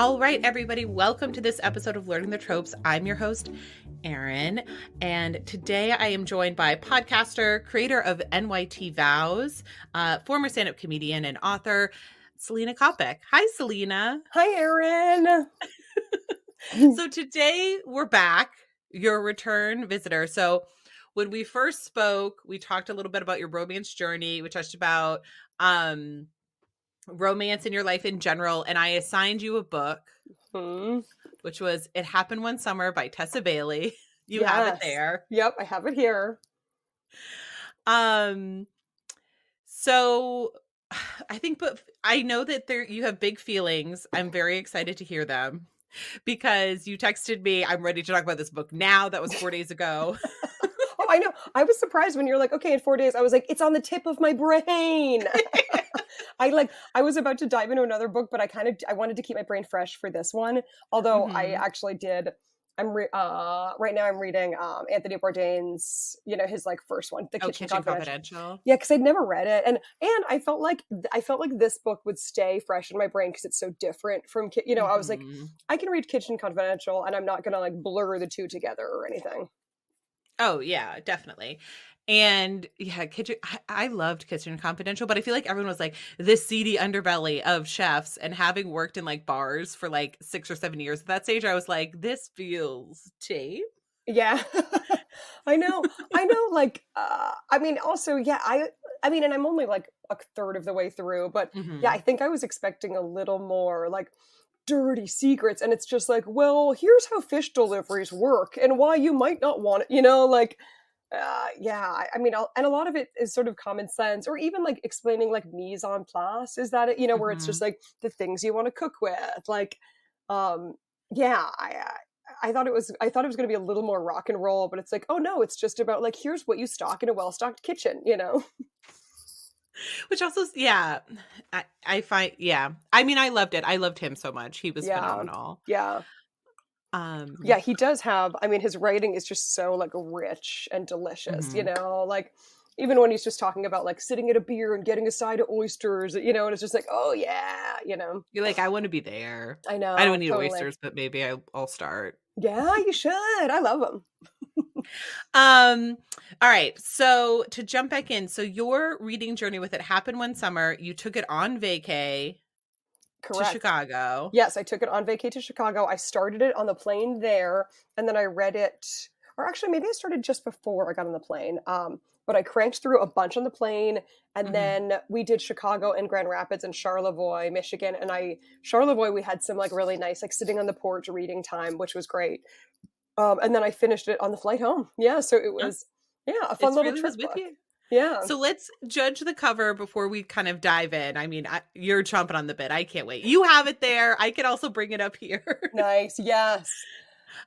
All right, everybody, welcome to this episode of Learning the Tropes. I'm your host, Erin, and today I am joined by podcaster, creator of NYT Vows, former stand-up comedian and author, Selena Coppock. Hi, Selena. Hi, Erin. So today we're back, your return visitor. So when we first spoke, we talked a little bit about your romance journey. We touched about romance in your life in general, and I assigned you a book, which was It Happened One Summer by Tessa Bailey. You have it there. Yep, I have it here. So I think, but I know that you have big feelings. I'm very excited to hear them because you texted me, I'm ready to talk about this book now. That was 4 days ago. Oh, I know. I was surprised when you're like, okay, in 4 days. I was like, it's on the tip of my brain. I was about to dive into another book, but I wanted to keep my brain fresh for this one. Although I actually did. Right now I'm reading Anthony Bourdain's, his like first one, The Kitchen Confidential. Yeah, because I'd never read it, and I felt like this book would stay fresh in my brain because it's so different from I was like, I can read Kitchen Confidential, and I'm not gonna like blur the two together or anything. Oh yeah, definitely. And yeah, I loved Kitchen Confidential, but I feel like everyone was like this seedy underbelly of chefs, and having worked in like bars for like 6 or 7 years at that stage, I was like, this feels cheap. Yeah. I know. Like, I mean, also, yeah, I mean, and I'm only like a third of the way through, but yeah, I think I was expecting a little more like dirty secrets, and it's just like, well, here's how fish deliveries work and why you might not want it, like, I mean, and a lot of it is sort of common sense, or even like explaining like mise en place, is that it, where it's just like the things you want to cook with, like, yeah, I thought it was going to be a little more rock and roll, but it's like, oh no, it's just about like, here's what you stock in a well-stocked kitchen, Which also, yeah, I find, yeah. I mean, I loved it. I loved him so much. He was phenomenal. Yeah. Yeah, he does have, I mean, his writing is just so like rich and delicious, like even when he's just talking about like sitting at a beer and getting a side of oysters, and it's just like, oh yeah, You're like, I want to be there. I know. I don't need oysters, but maybe I'll start. Yeah, you should. I love them. All right. So to jump back in, so your reading journey with It Happened One Summer, you took it on vacay. Correct. To Chicago. Yes, I took it on vacay to Chicago. I started it on the plane there, and then I read it, or actually maybe I started just before I got on the plane. But I cranked through a bunch on the plane, and then we did Chicago and Grand Rapids and Charlevoix, Michigan. And Charlevoix, we had some like really nice, like sitting on the porch reading time, which was great. And then I finished it on the flight home. Yeah, so it was, a fun little trip with you. Yeah. So let's judge the cover before we kind of dive in. I mean, you're chomping on the bit. I can't wait. You have it there. I can also bring it up here. Nice. Yes.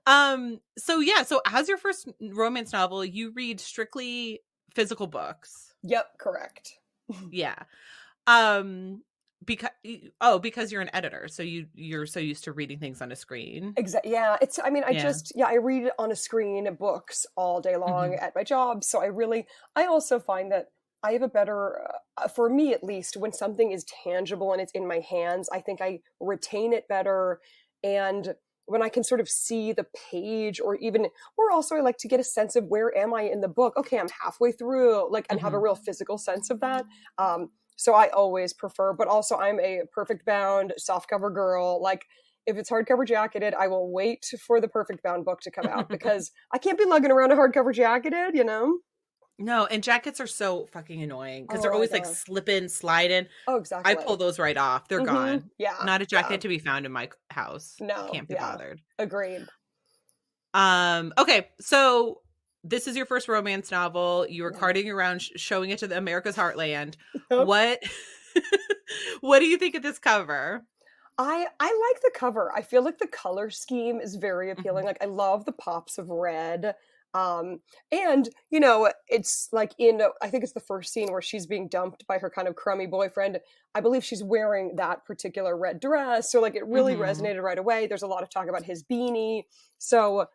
So yeah. So as your first romance novel, you read strictly physical books. Yep. Correct. Yeah. Because you're an editor, so you're so used to reading things on a screen. Exactly. Yeah, I mean, I read on a screen books all day long at my job. So I also find that I have a better, for me at least, when something is tangible and it's in my hands, I think I retain it better. And when I can sort of see the page, or also I like to get a sense of where am I in the book? Okay, I'm halfway through, like, and have a real physical sense of that. So I always prefer, but also I'm a perfect bound softcover girl. Like, if it's hardcover jacketed, I will wait for the perfect bound book to come out because I can't be lugging around a hardcover jacketed, No, and jackets are so fucking annoying because they're always like slipping, sliding. Oh, exactly. I pull those right off. They're gone. Yeah. Not a jacket to be found in my house. No. Can't be bothered. Agreed. Okay, so this is your first romance novel. You were carting around, showing it to the America's Heartland. What do you think of this cover? I like the cover. I feel like the color scheme is very appealing. Like, I love the pops of red. And it's like I think it's the first scene where she's being dumped by her kind of crummy boyfriend. I believe she's wearing that particular red dress. So like, it really resonated right away. There's a lot of talk about his beanie. So,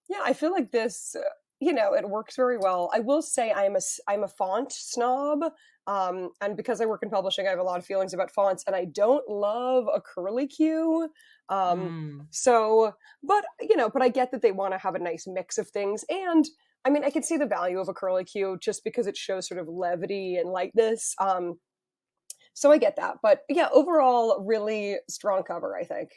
yeah, I feel like this, you know, it works very well. I will say I'm a font snob. And because I work in publishing, I have a lot of feelings about fonts, and I don't love a curly Q. Um, Mm. so, but you know, but I get that they want to have a nice mix of things, and I mean, I can see the value of a curly Q just because it shows sort of levity and lightness. So I get that, but yeah, overall, really strong cover, I think.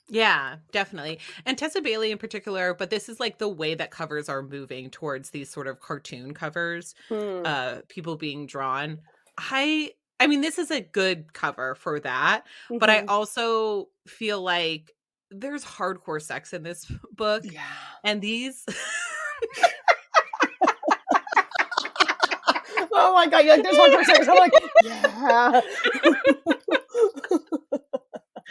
Yeah, definitely. And Tessa Bailey in particular, but this is like the way that covers are moving towards these sort of cartoon covers, Hmm. people being drawn. I mean, this is a good cover for that, but I Hmm. also feel like there's hardcore sex in this book, Yeah. and these Oh my god, you're like, there's hardcore sex. I'm like, yeah.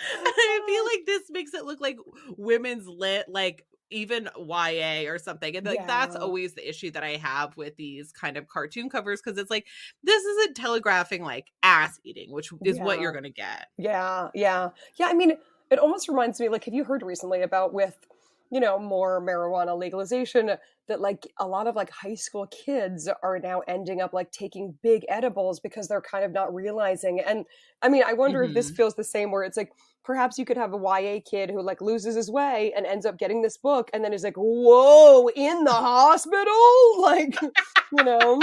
I feel like this makes it look like women's lit, like even YA or something. And like that's Yeah. always the issue that I have with these kind of cartoon covers because it's like this isn't telegraphing like ass eating, which is what you're Yeah. gonna get. Yeah. Yeah. Yeah. I mean, it almost reminds me, like, have you heard recently about with, you know, more marijuana legalization that like a lot of like high school kids are now ending up like taking big edibles because they're kind of not realizing. And I mean, I wonder if this Hmm. feels the same where it's like perhaps you could have a YA kid who like loses his way and ends up getting this book and then is like, whoa, in the hospital? Like, you know?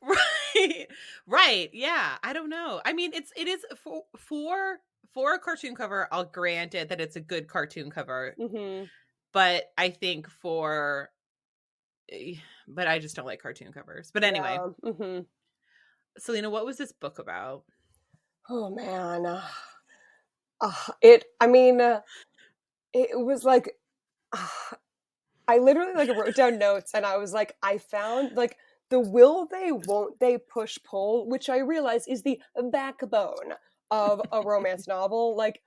Right. Right. Yeah. I don't know. I mean, it is for a cartoon cover, I'll grant it that it's a good cartoon cover. Hmm. But I think but I just don't like cartoon covers. But anyway, Yeah. Hmm. Selena, what was this book about? Oh man. It, I mean, it was like, I literally like wrote down notes and I was like, I found like the will they, won't they push pull, which I realize is the backbone of a romance novel. Like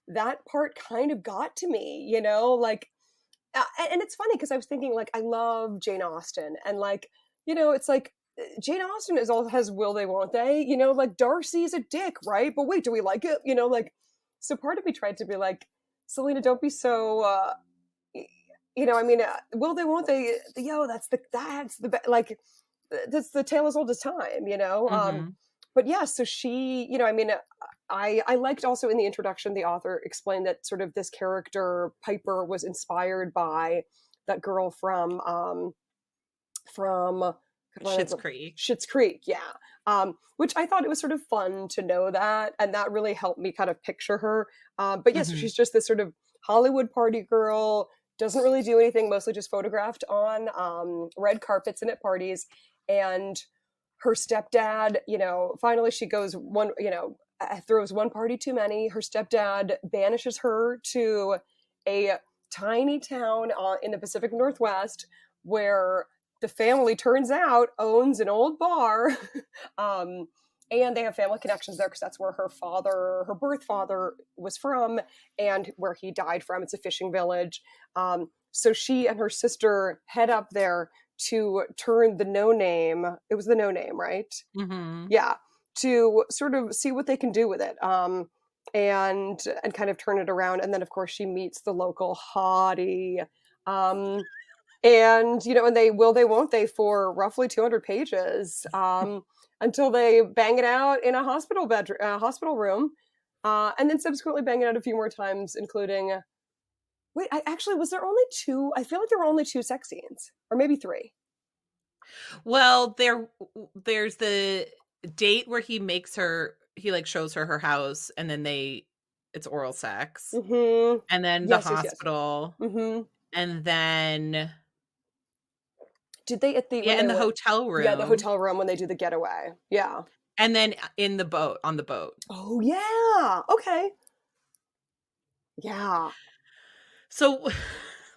that part kind of got to me, you know, like, and it's funny because I was thinking like, I love Jane Austen and like, you know, it's like, Jane Austen is all has will they, won't they, you know, like Darcy's a dick, right? But wait, do we like it? You know, like, so part of me tried to be like, Selena, don't be so, you know, I mean, will they, won't they? Yo, that's the like, that's the tale as old as time, you know. Mhm. But yeah, so she, you know, I mean, I liked also in the introduction the author explained that sort of this character Piper was inspired by that girl from Schitt's Creek. Schitt's Creek, yeah. Which I thought it was sort of fun to know that, and that really helped me kind of picture her. But yes, yeah, so Mhm. she's just this sort of Hollywood party girl, doesn't really do anything, mostly just photographed on red carpets and at parties. And her stepdad, you know, finally she goes one, you know, throws one party too many. Her stepdad banishes her to a tiny town in the Pacific Northwest where the family turns out owns an old bar. um, and they have family connections there because that's where her birth father was from and where he died from. It's a fishing village. So she and her sister head up there to turn the no name, it was the no name, right? Mhm. Yeah, to sort of see what they can do with it. And kind of turn it around. And then of course she meets the local hottie. Um, and you know, and they will they, won't they for roughly 200 pages, until they bang it out in a hospital room, and then subsequently bang it out a few more times, including, wait, I actually, was there only two? I feel like there were only two sex scenes, or maybe three. Well, there's the date where he like shows her house and then it's oral sex. Mm-hmm. And then the Yes, yes, yes. hospital Mm-hmm. and then Did they at the yeah, when in they the went? hotel Yeah, the room hotel room when they do the getaway. Yeah. and then in the boat on the boat. Oh yeah. Okay. Yeah. So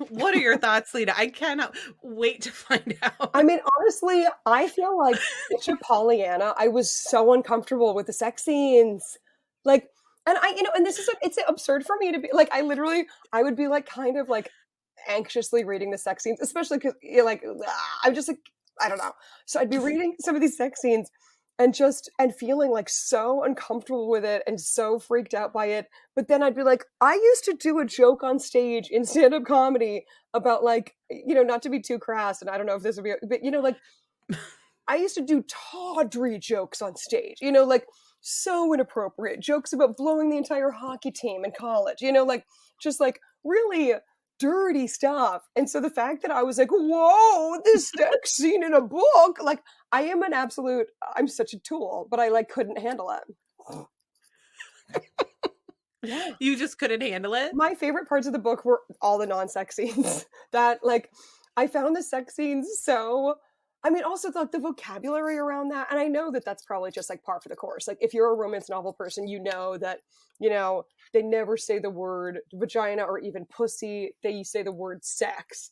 what are your thoughts, Lena? I cannot wait to find out. I mean, honestly, I feel like such a Pollyanna. I was so uncomfortable with the sex scenes. Like, and I, you know, and this is, it's absurd for me to be like, I would be like, kind of like anxiously reading the sex scenes, especially because you're like, I'm just like, I don't know. So I'd be reading some of these sex scenes and feeling like so uncomfortable with it and so freaked out by it. But then I'd be like, I used to do a joke on stage in stand-up comedy about like, not to be too crass, and I don't know if this would be, but like I used to do tawdry jokes on stage, like so inappropriate jokes about blowing the entire hockey team in college, like just like really dirty stuff. And so the fact that I was like, whoa, this sex scene in a book, like I'm such a tool, but I like couldn't handle it. Yeah. You just couldn't handle it? My favorite parts of the book were all the non-sex scenes. That like I found the sex scenes so also the vocabulary around that, and I know that that's probably just like par for the course. Like if you're a romance novel person, that they never say the word vagina or even pussy. They say the word sex,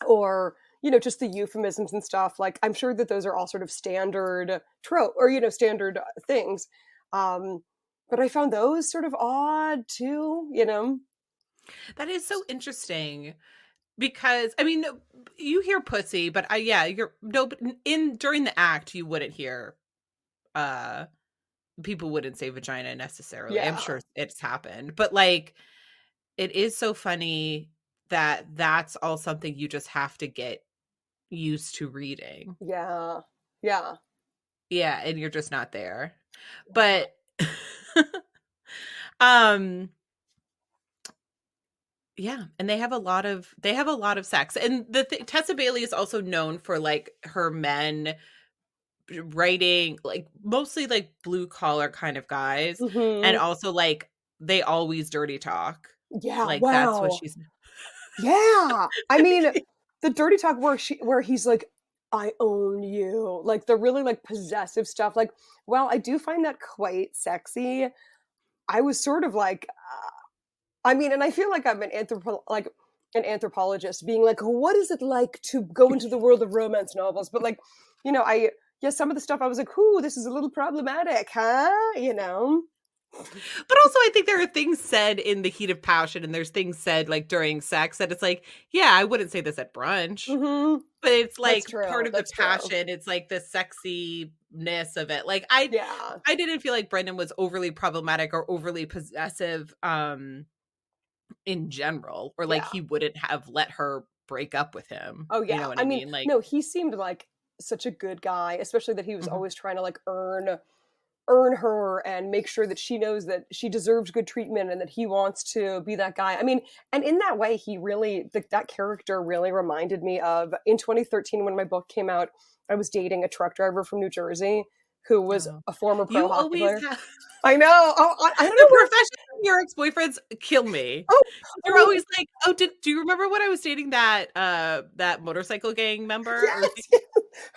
or just the euphemisms and stuff. Like I'm sure that those are all sort of standard trope or standard things. But I found those sort of odd too. That is so interesting. Because you hear pussy, but you're no, but during the act you wouldn't hear people wouldn't say vagina necessarily. I'm Yeah. sure it's happened, but like it is so funny that that's all something you just have to get used to reading. Yeah. Yeah. Yeah, and you're just not there. But um yeah, and they have a lot of sex. And Tessa Bailey is also known for like her men writing like mostly like blue collar kind of guys, and Mm-hmm. also like they always dirty talk. Yeah. Like that's what Wow. she's Yeah. The dirty talk where he's like, I own you. Like the really like possessive stuff. Like, well, I do find that quite sexy. I was sort of like, and I feel like I'm an anthropologist being like, what is it like to go into the world of romance novels? But like, some of the stuff I was like, ooh, this is a little problematic, huh? But also I think there are things said in the heat of passion, and there's things said like during sex that it's like, yeah, I wouldn't say this at brunch. Mm-hmm. But it's That's like true. part of the That's true. passion. It's like the sexiness of it. Like Yeah. I didn't feel like Brendan was overly problematic or overly possessive in general, or like Yeah. he wouldn't have let her break up with him. Oh You yeah. know what I mean? Like No, he seemed like such a good guy, especially that he was mhm, always trying to like earn her and make sure that she knows that she deserves good treatment and that he wants to be that guy. And in that way, he really that character really reminded me of in 2013 when my book came out. I was dating a truck driver from New Jersey who was oh. a former pro You hockey always player. have I know. Oh, I don't the know where. professional your ex-boyfriends kill me. Oh, You're always like, "Oh, do you remember when I was dating that motorcycle gang member?" yes, Or yes.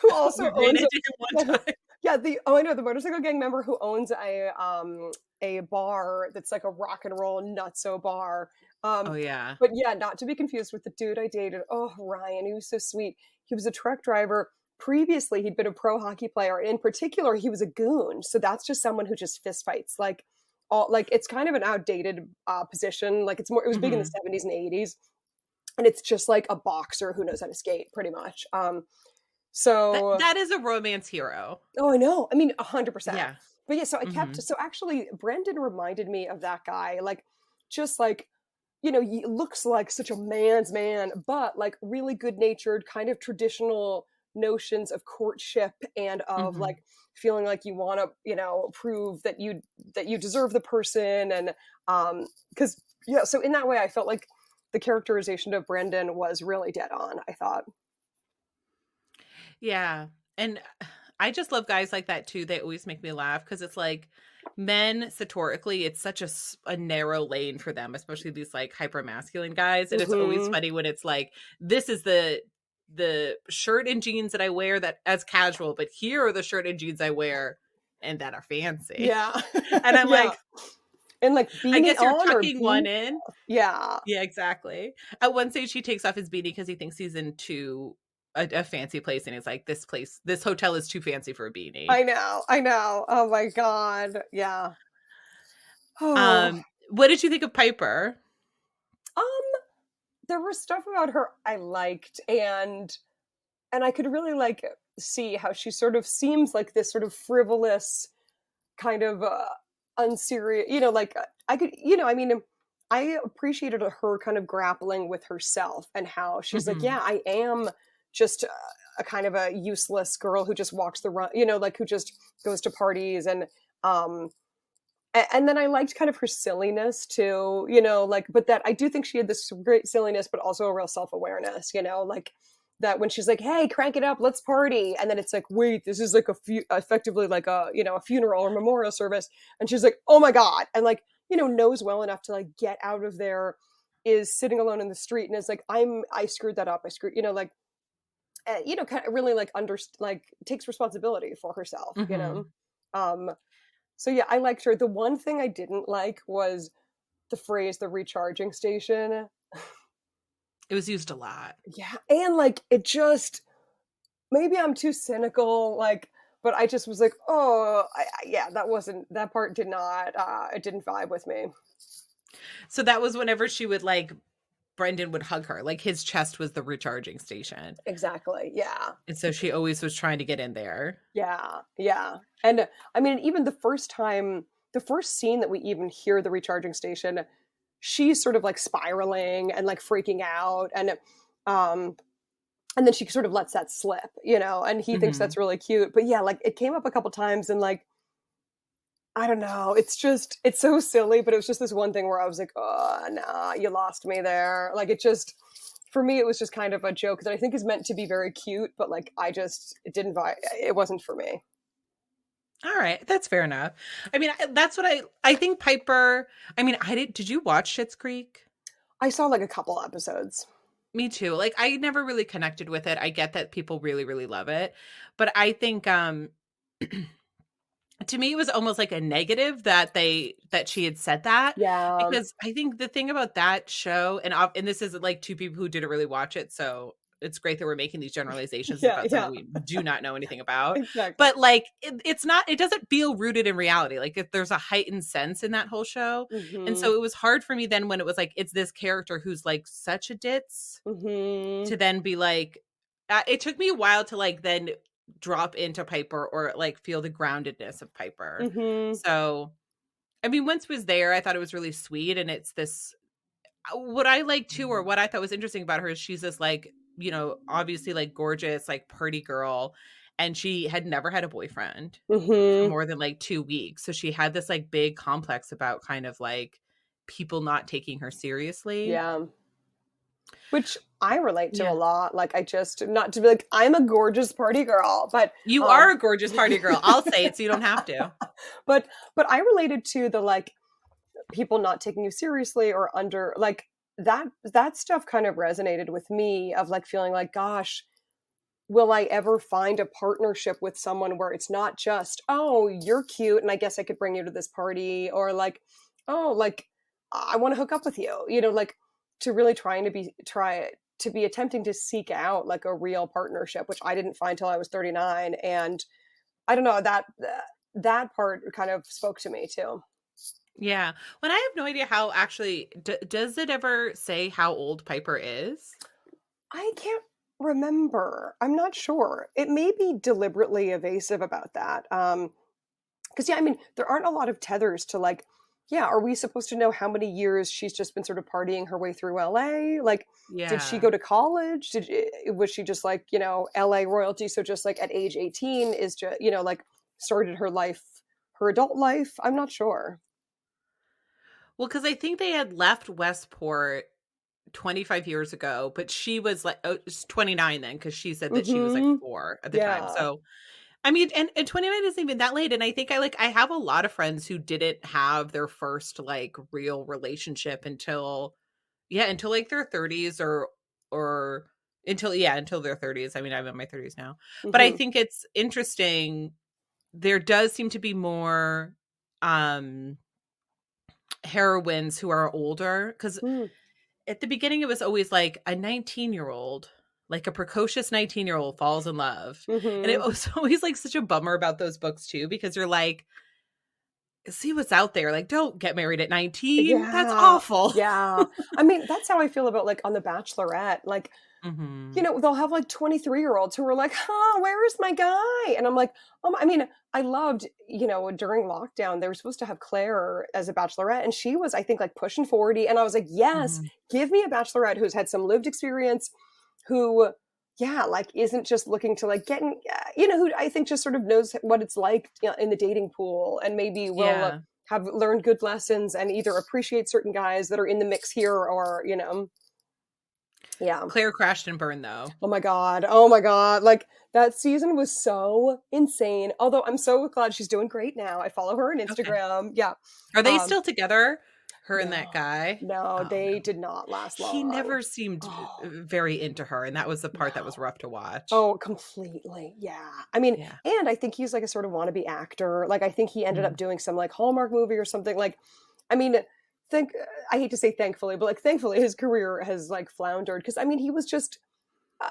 Who also we ran owns into him one a, time. yeah, I know the motorcycle gang member who owns a bar that's like a rock and roll nutso bar. Oh, Um, yeah. but yeah, not to be confused with the dude I dated. Oh, Ryan, he was so sweet. He was a truck driver. Previously, he'd been a pro hockey player. In particular, he was a goon. So that's just someone who just fist fights. Like it's kind of an outdated position. Like it was big in the Mhm. 70s and 80s. And it's just like a boxer who knows how to skate, pretty much. So That is a romance hero. oh, I know. 100%. Yeah. But yeah, Mhm. so actually, Brendan reminded me of that guy. Like, just like, he looks like such a man's man, but like really good natured, kind of traditional notions of courtship and of Mhm. like feeling like you want to, prove that you deserve the person. And, because, yeah, so in that way, I felt like the characterization of Brendan was really dead on, I thought. Yeah, and I just love guys like that too. They always make me laugh because it's like men satorically, it's such a narrow lane for them, especially these like hyper masculine guys. And it's always Hmm. funny when it's like, this is the shirt and jeans that I wear that as casual, but here are the shirt and jeans I wear and that are fancy. Yeah. And I'm Yeah. like, And like I beanie guess you're on or tucking beanie one in. off. Yeah. Yeah, exactly. At one stage, he takes off his beanie because he thinks he's into a fancy place, and he's like, this hotel is too fancy for a beanie." I know. I know. Oh my god. Yeah. Oh. What did you think of Piper? Um, there was stuff about her I liked and I could really like see how she sort of seems like this sort of frivolous kind of unserious, like I could, I mean, I appreciated her kind of grappling with herself and how she's like, Mhm. yeah, I am just a kind of a useless girl who just walks the run, like who just goes to parties um and then I liked kind of her silliness too, like, but that I do think she had this great silliness, but also a real self awareness, like that when she's like, "Hey, crank it up, let's party," and then it's like, "Wait, this is like effectively like a a funeral or memorial service," and she's like, "Oh my god," and like knows well enough to like get out of there, is sitting alone in the street and is like, I screwed that up, I screwed," like kind of really like like takes responsibility for herself, Mhm. um so yeah, I liked her. The one thing I didn't like was the phrase "the recharging station." It was used a lot. Yeah, and like it just maybe I'm too cynical, like, but I just was like, oh, yeah, that part did not, it didn't vibe with me. So that was whenever she would like Brendan would hug her, like his chest was the recharging station. Exactly. Yeah. And so she always was trying to get in there. Yeah. Yeah. And I mean, even the first scene that we even hear the recharging station, she's sort of like spiraling and like freaking out, um and then she sort of lets that slip, and he thinks that's Mhm. really cute. But yeah, like it came up a couple times and like I don't know, it's so silly, but it was just this one thing where I was like, "Oh, nah, you lost me there." Like it just for me it was just kind of a joke that I think is meant to be very cute, but like it didn't vibe, it wasn't for me. All right, that's fair enough. I mean, that's what I think Piper. I mean, did you watch Schitt's Creek? I saw like a couple episodes. Me too. Like I never really connected with it. I get that people really really love it, but I think to me it was almost like a negative that she had said that, Yeah. because I think the thing about that show, and this is like two people who didn't really watch it, so it's great that we're making these generalizations Yeah, about something yeah. we do not know anything about. Exactly. But like it doesn't feel rooted in reality. Like if there's a heightened sense in that whole show. And Mhm. so it was hard for me then when it was like it's this character who's like such a ditz Mhm. to then be like it took me a while to like then drop into Piper or like feel the groundedness of Piper. Mhm. So, I mean, once it was there, I thought it was really sweet. And it's this, what I like too, or what I thought was interesting about her is she's this like, obviously like gorgeous, like party girl. And she had never had a boyfriend for Mhm. more than like 2 weeks. So she had this like big complex about kind of like people not taking her seriously. Yeah. Which I relate to a Yeah. lot. Like I just not to be like I'm a gorgeous party girl, but You are um a gorgeous party girl. I'll say it so you don't have to. but I related to the like people not taking you seriously or under like that stuff kind of resonated with me of like feeling like gosh, will I ever find a partnership with someone where it's not just, oh, you're cute and I guess I could bring you to this party, or like, oh, like I want to hook up with you, like to really try to be attempting to seek out like a real partnership, which I didn't find till I was 39. And I don't know that part kind of spoke to me too. Yeah. When I have no idea how actually does it ever say how old Piper is? I can't remember. I'm not sure. It may be deliberately evasive about that. Because yeah, I mean, there aren't a lot of tethers to like, yeah, are we supposed to know how many years she's just been sort of partying her way through LA? Like, did she Yeah. go to college? Was she just like, LA royalty? So just like at age 18 is just, like started her life, her adult life? I'm not sure. Well, because I think they had left Westport 25 years ago, but she was like 29 then because she said that she was like Mm-hmm. 4 at the time. Yeah. So I mean, and 29 isn't even that late. And I think I have a lot of friends who didn't have their first like real relationship until like their 30s or until their 30s. I mean, I'm in my 30s now. But I Mm-hmm. think it's interesting. There does seem to be more um heroines who are older, because Mm-hmm. at the beginning it was always like a 19-year-old, like a precocious 19-year-old falls in love. And it Mm-hmm. was always like such a bummer about those books too, because you're like, see what's out there. Like, don't get married at 19. That's Yeah, awful. yeah. I mean, that's how I feel about like on The Bachelorette. Like, you know, they'll have like 23-year-olds who are like, huh, where is my guy? And I'm like, I mean, I loved, you know, during lockdown, they were supposed to have Claire as a bachelorette, and she was, I think, like pushing 40. And I was like, yes, Mm-hmm. give me a bachelorette who's had some lived experience, who, yeah, like isn't just looking to like get in, you know, who I think just sort of knows what it's like, you know, in the dating pool, and maybe will Yeah. have learned good lessons and either appreciate certain guys that are in the mix here, or, you know, yeah. Claire crashed and burned though. Oh my god. Oh my god. Like that season was so insane. Although I'm so glad she's doing great now. I follow her on Okay. Instagram. Yeah. Are they Um still together? Her and that no. guy? No, Oh no. they did not last He long. never seemed Oh, very into her, and that was the part that was no. rough to watch. Oh, completely. Yeah. I mean, Yeah. and I think he's like a sort of wannabe actor. Like I think he ended Mhm. up doing some like Hallmark movie or something. Like, I mean, think I hate to say thankfully, but like thankfully his career has like floundered, because I mean he was just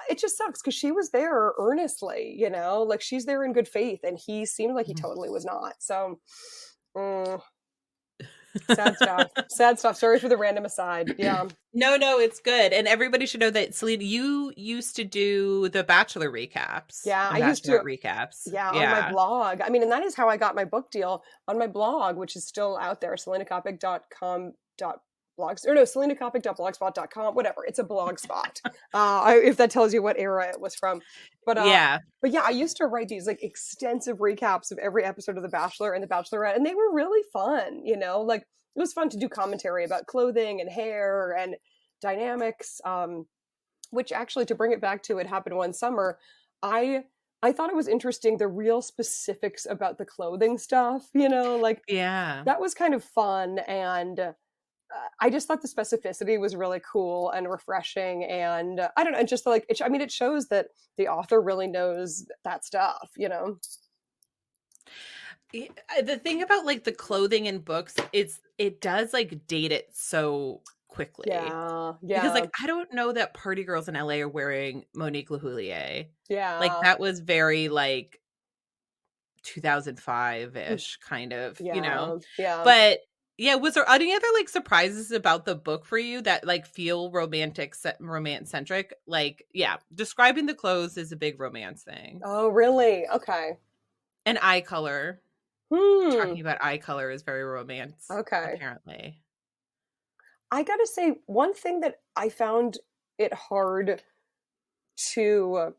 it just sucks because she was there earnestly, you know, like she's there in good faith, and he seemed like he Mhm. totally was not. So, mm, sad stuff. Sad stuff. Sorry for the random aside. Yeah. No, no, it's good. And everybody should know that Selena, you used to do the Bachelor recaps Yeah. and I used to, Bachelorette recaps. yeah, on my Yeah. blog. I mean, and that is how I got my book deal, on my blog, which is still out there, selenacoppock.com. Blogs, or no, selenacoppock.blogspot.com, whatever. It's a blog spot. If that tells you what era it was from. But Yeah. but yeah, I used to write these like extensive recaps of every episode of The Bachelor and The Bachelorette, and they were really fun, you know, like it was fun to do commentary about clothing and hair and dynamics. Which actually, to bring it back to, it happened one summer, I I thought it was interesting, the real specifics about the clothing stuff, you know, like Yeah. that was kind of fun. And I just thought the specificity was really cool and refreshing. And I don't know, just like I mean, it shows that the author really knows that stuff, you know. The thing about like the clothing in books is it does like date it so quickly. Yeah, Because yeah, like I don't know that party girls in LA are wearing Monique Lhuillier. Like yeah. that was very like 2005-ish kind of, you know. Yeah, yeah. But yeah, was there any other like surprises about the book for you that like feel romance centric? Like, yeah, describing the clothes is a big romance thing. Oh, really? Okay. And eye color. Hmm. Talking about eye color is very romance, Okay. apparently. I gotta say, one thing that I found it hard to,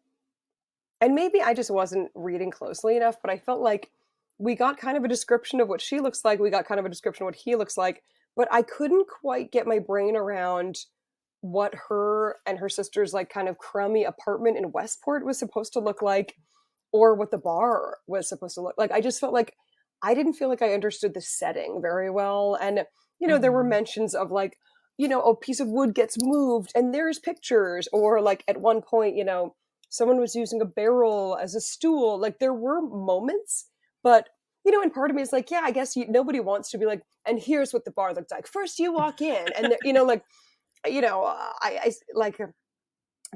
and maybe I just wasn't reading closely enough, but I felt like we got kind of a description of what she looks like. We got kind of a description of what he looks like, but I couldn't quite get my brain around what her and her sister's like kind of crummy apartment in Westport was supposed to look like, or what the bar was supposed to look like. I just felt like I didn't feel like I understood the setting very well. And, you know, there were Mhm. mentions of like, you know, a piece of wood gets moved and there's pictures, or like at one point, you know, someone was using a barrel as a stool. Like there were moments, but you know, and part of me is like, yeah, I guess nobody wants to be like, and here's what the bar looked like. First, you walk in, and you know, like, you know, I like,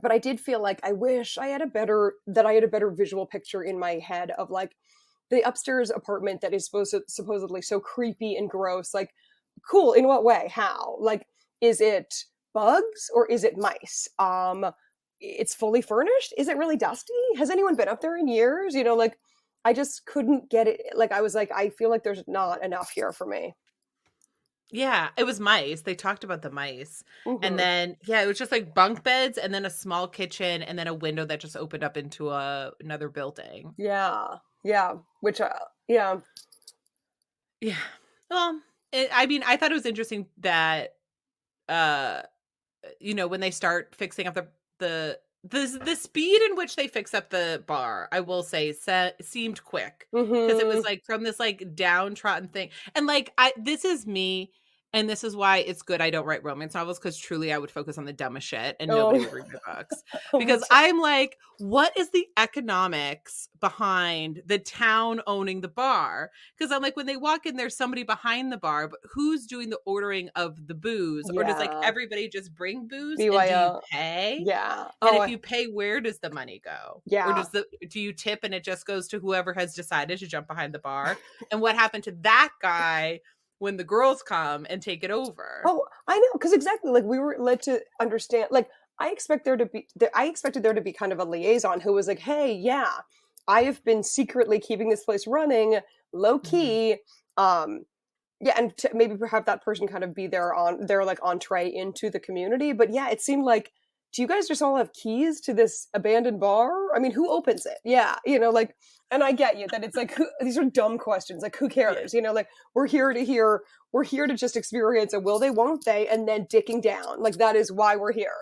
but I did feel like I wish I had I had a better visual picture in my head of like the upstairs apartment that is supposedly so creepy and gross. Like, cool, in what way? How? Like, is it bugs or is it mice? It's fully furnished. Is it really dusty? Has anyone been up there in years? You know, like I just couldn't get it. Like I was like, I feel like there's not enough here for me. Yeah, it was mice. They talked about the mice. And Hmm. then yeah, it was just like bunk beds and then a small kitchen and then a window that just opened up into another building. Yeah, yeah. Which, yeah. Yeah. Well, I mean, I thought it was interesting that uh you know, when they start fixing up the speed in which they fix up the bar, I will say seemed quick, because it was Hmm. like from this like downtrodden thing. And like this is me, and this is why it's good I don't write romance novels, because truly I would focus on the dumbest shit and nobody Oh, would read my books. oh my Because God. I'm like, what is the economics behind the town owning the bar? Because I'm like, when they walk in, there's somebody behind the bar, but who's doing the ordering of the booze? Or does like Yeah. everybody just bring booze, and do you BYO. pay? Yeah. And Oh, if you pay, where does the money go? Or yeah. do you tip and it just goes to whoever has decided to jump behind the bar? And what happened to that guy when the girls come and take it over? Oh, I know, because exactly, like, we were led to understand, like, I expected there to be kind of a liaison who was like, hey, yeah, I have been secretly keeping this place running low Mhm. key. Yeah, and to maybe have that person kind of be their like entree into the community. But yeah, it seemed like, do you guys just all have keys to this abandoned bar? I mean, who opens it? Yeah, like, and I get you that it's like these are dumb questions. Like, who Yeah. cares? Like, we're here to just experience a will they, won't they, and then dicking down. Like that is why we're here.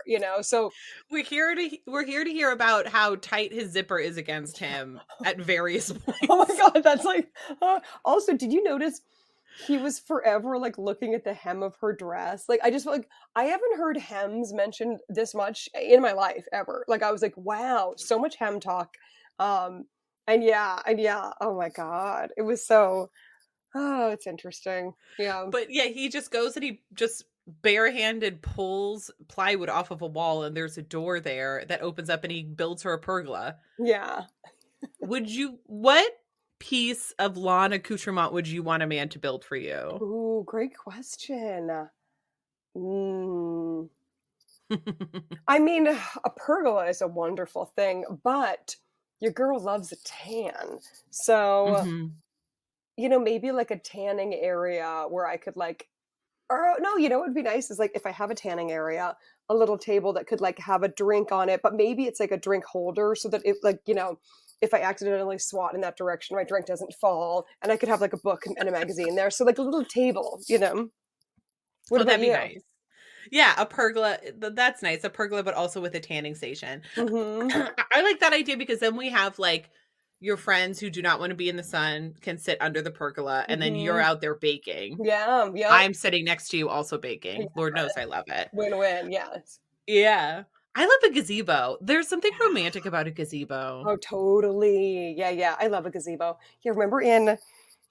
So We're here to hear about how tight his zipper is against him at various oh my points. god, that's like. Also, did you notice? He was forever like looking at the hem of her dress. Like I just felt like I haven't heard hems mentioned this much in my life ever. Like I was like, wow, so much hem talk. Um and yeah, oh my god. It was so it's interesting. Yeah. But yeah, he just goes and he just barehanded pulls plywood off of a wall, and there's a door there that opens up, and he builds her a pergola. Yeah. What piece of lawn accoutrement would you want a man to build for you? Ooh, great question. Mm. I mean, a pergola is a wonderful thing, but your girl loves a tan. So, Mhm. maybe like a tanning area where I could like, or no, what would be nice is like if I have a tanning area, a little table that could like have a drink on it, but maybe it's like a drink holder so that if like, if I accidentally swat in that direction, my drink doesn't fall, and I could have like a book and a magazine there. So like a little table. What Oh, about that'd be you? nice. Yeah, a pergola, that's nice, a pergola, but also with a tanning station. Mm-hmm. I like that idea because then we have, like, your friends who do not wanna be in the sun can sit under the pergola, and then you're Mm-hmm. out there baking. Yeah. Yep. I'm sitting next to you also Yeah. baking. Lord knows I love it. Win-win. Yes. Yeah. I love a gazebo. There's something romantic about a gazebo. Oh, totally. Yeah, yeah. I love a gazebo. You remember in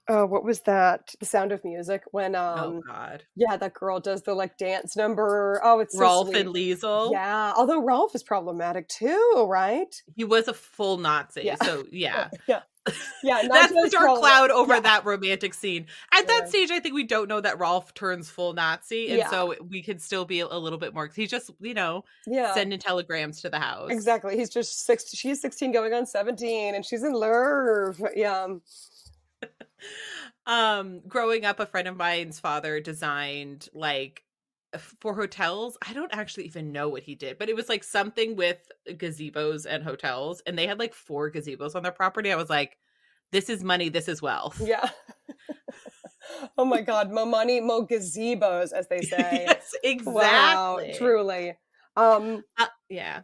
what was that? The Sound of Music when Oh god. yeah, that girl does the like dance number. Oh, it's so Rolf sweet. and Liesel, Yeah, although Ralph is problematic too, right? he was a full Nazi, Yeah. so yeah. Yeah. Yeah, not That's the just dark Ralph. cloud over Yeah. that romantic scene. At that Yeah. stage, I think we don't know that Rolf turns full Nazi, and Yeah. so we could still be a little bit more 'cause he's just, Yeah. sending telegrams to the house. Exactly. He's just she's 16 going on 17 and she's in love. Yeah. Growing up, a friend of mine's father designed, like, for hotels. I don't actually even know what he did, but it was, like, something with gazebos and hotels, and they had, like, 4 gazebos on their property. I was like, "This is money, this is wealth." Yeah. Oh my god, mo money, mo gazebos as they say. Yes, Wow, exactly. truly. Um, Yeah,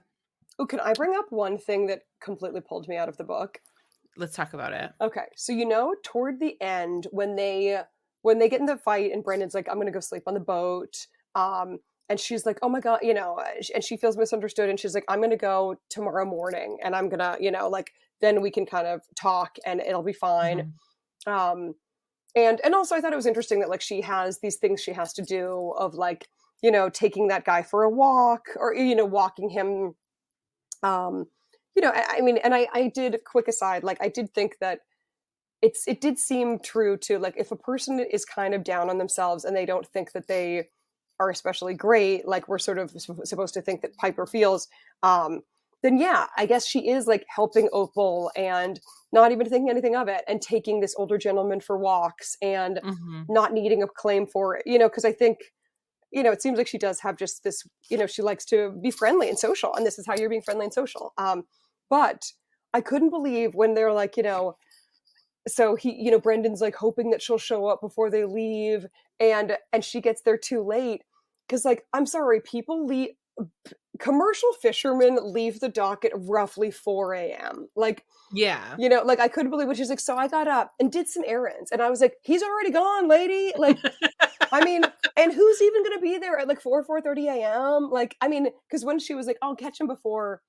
oh, can I bring up one thing that completely pulled me out of the book? let's talk about it. Okay, so toward the end when they get in the fight and Brendan's like, "I'm gonna go sleep on the boat," and she's like, "Oh my god," and she feels misunderstood, and she's like, "I'm gonna go tomorrow morning, and I'm gonna, like, then we can kind of talk, and it'll be fine." Mhm. Um, and also I thought it was interesting that like she has these things she has to do of like, taking that guy for a walk or walking him um I mean, and I did, quick aside, like I did think that it did seem true to like if a person is kind of down on themselves and they don't think that they are especially great, like we're sort of supposed to think that Piper feels, um, then yeah, I guess she is like helping Opal and not even thinking anything of it and taking this older gentleman for walks and Mhm. not needing a claim for it, because I think, it seems like she does have just this, she likes to be friendly and social, and this is how you're being friendly and social. But I couldn't believe when they're like, so he, Brendan's like hoping that she'll show up before they leave, and she gets there too late because, like, I'm sorry, people leave. Commercial fishermen leave the dock at roughly 4 a.m. Like, Yeah. like I couldn't believe what she's like. So I got up and did some errands, and I was like, "He's already gone, lady." Like, I mean, and who's even gonna be there at like 4:30 a.m.? Like, I mean, because when she was like, "I'll catch him before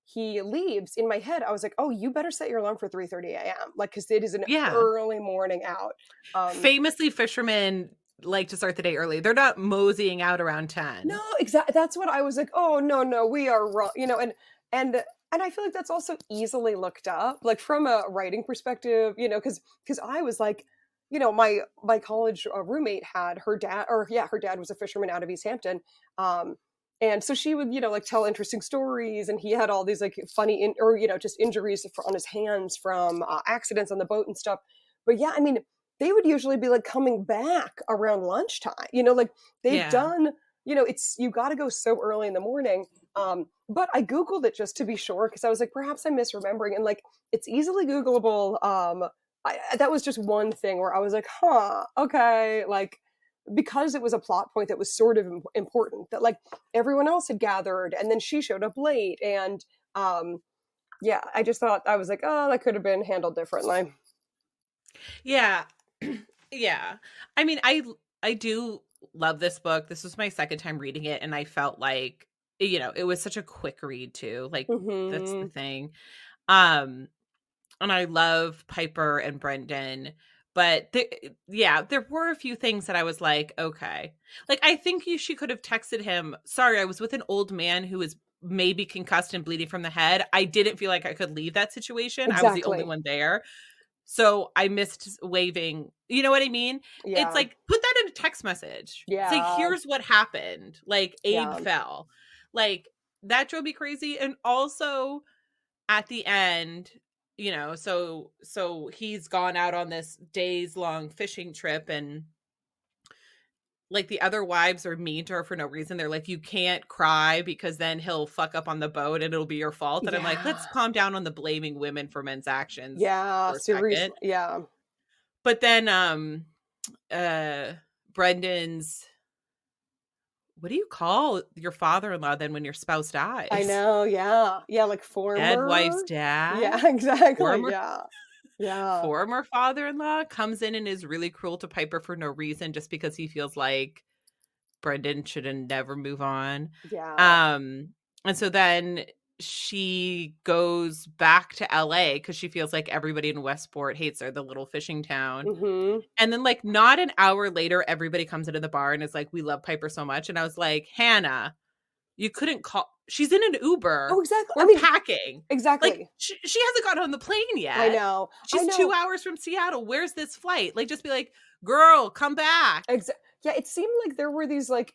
he leaves," in my head, I was like, "Oh, you better set your alarm for 3:30 a.m." Like, because it is an Yeah. early morning out. Um, Famously, fishermen like to start the day early. They're not moseying out around no, 10. exactly. That's what I was like. Oh no, no, we are wrong. And and I feel like that's also easily looked up, like from a writing perspective. Because I was like, my college roommate had her dad, or yeah, her dad was a fisherman out of East Hampton. Um, And so she would, like tell interesting stories, and he had all these like funny or just injuries on his hands from accidents on the boat and stuff. But yeah, I mean, they would usually be like coming back around lunchtime. Like they've Yeah. done. It's you got to go so early in the morning. But I googled it just to be sure because I was like, perhaps I'm misremembering, and like it's easily Googleable. That was just one thing where I was like, huh, okay, like because it was a plot point that was sort of important that like everyone else had gathered and then she showed up late and yeah, I just thought I was like, oh, that could have been handled differently. Yeah. Yeah. I mean, I do love this book. This was my second time reading it, and I felt like, it was such a quick read too. Like that's the Mm-hmm. thing. Um and I love Piper and Brendan, but there were a few things that I was like, okay. Like I think she could have texted him, "Sorry, I was with an old man who is maybe concussed and bleeding from the head. I didn't feel like I could leave that situation. I was the only Exactly. one there." So I missed waving. You know what I mean? It's Yeah. like, put that in a text message. It's like, Yeah. here's what happened. Like, Abe Yeah. fell. Like, that drove me crazy. And also at the end, so he's gone out on this days long fishing trip, and like the other wives are mean to her for no reason. They're like, you can't cry because then he'll fuck up on the boat and it'll be your fault. And I'm like, let's Yeah. calm down on the blaming women for men's actions Yeah. for a second. Seriously. Yeah. But then uh Brendan's, what do you call your father-in-law then when your spouse I dies? know. Yeah. Yeah. Like Dead wife's former. dad? Yeah. Exactly. Former Yeah. Yeah. former father-in-law comes in and is really cruel to Piper for no reason just because he feels like Brendan should never move on. Yeah. Um, and so then she goes back to LA because she feels like everybody in Westport hates her, the little fishing town. Mm-hmm. And then, like, not an hour later, everybody comes into the bar and is like, we love Piper so much. And I was like, Hannah, you couldn't call. She's in an Oh, Uber. exactly. I We're mean, packing. Like, exactly. she hasn't got on the plane I yet. know. I She's know. 2 hours from Seattle. Where's this flight? Like, just be like, girl, come back. Yeah, it seemed like there were these like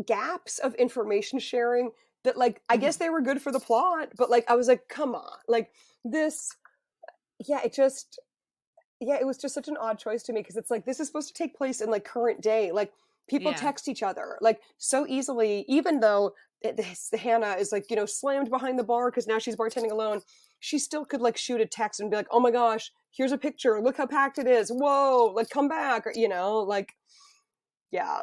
gaps of information sharing that like I guess Mhm. they were good for the plot, but like I was like, come on. Like this yeah, it was just such an odd choice to me because it's like this is supposed to take place in like current day. Like people Yeah. text each other like so easily, even though Hannah is like, slammed behind the bar because now she's bartending alone. She still could like shoot a text and be like, oh my gosh, here's a picture. Look how packed it is. Whoa, like come back. Or, like, yeah.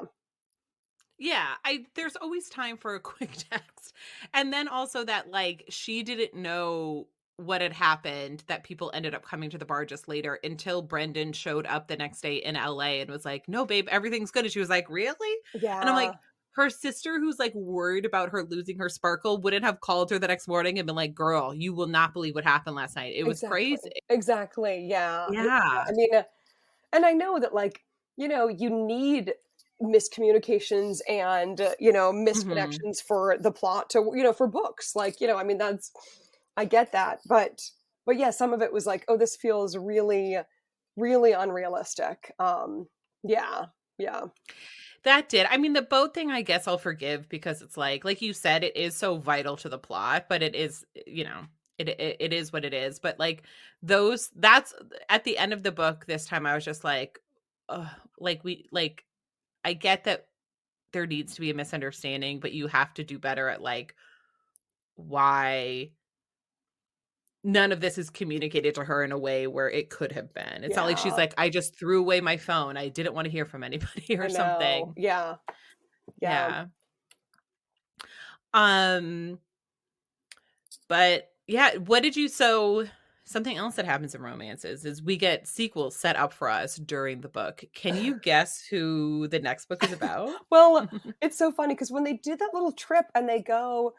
Yeah, there's always time for a quick text. And then also that like she didn't know what had happened, that people ended up coming to the bar just later until Brendan showed up the next day in LA and was like, "No, babe, everything's good." And she was like, "Really?" And I'm Yeah, like, her sister who's like worried about her losing her sparkle wouldn't have called her the next morning and been like, "Girl, you will not believe what happened last night. It was exactly. crazy." Exactly. Yeah. Yeah. Yeah. I mean, and I know that like, you need miscommunications and, Mhm. misconnections for the plot to, for books. Like, I mean, I get that. But yeah, some of it was like, oh, this feels really, really unrealistic. Yeah. Yeah. That did. I mean, the boat thing, I guess I'll forgive because it's like you said, it is so vital to the plot, but it is, it is what it is. But like that's at the end of the book this time, I was just like, ugh, like I get that there needs to be a misunderstanding, but you have to do better at like why none of this is communicated to her in a way where it could have been. It's not like she's Yeah. like, I just threw away my phone. I didn't want to hear from anybody I or know. something. Yeah. Yeah. Yeah. Um, but yeah, what did you so something else that happens in romances is we get sequels set up for us during the book. Can you guess who the next book is about? Well, it's so funny because when they did that little trip and they go,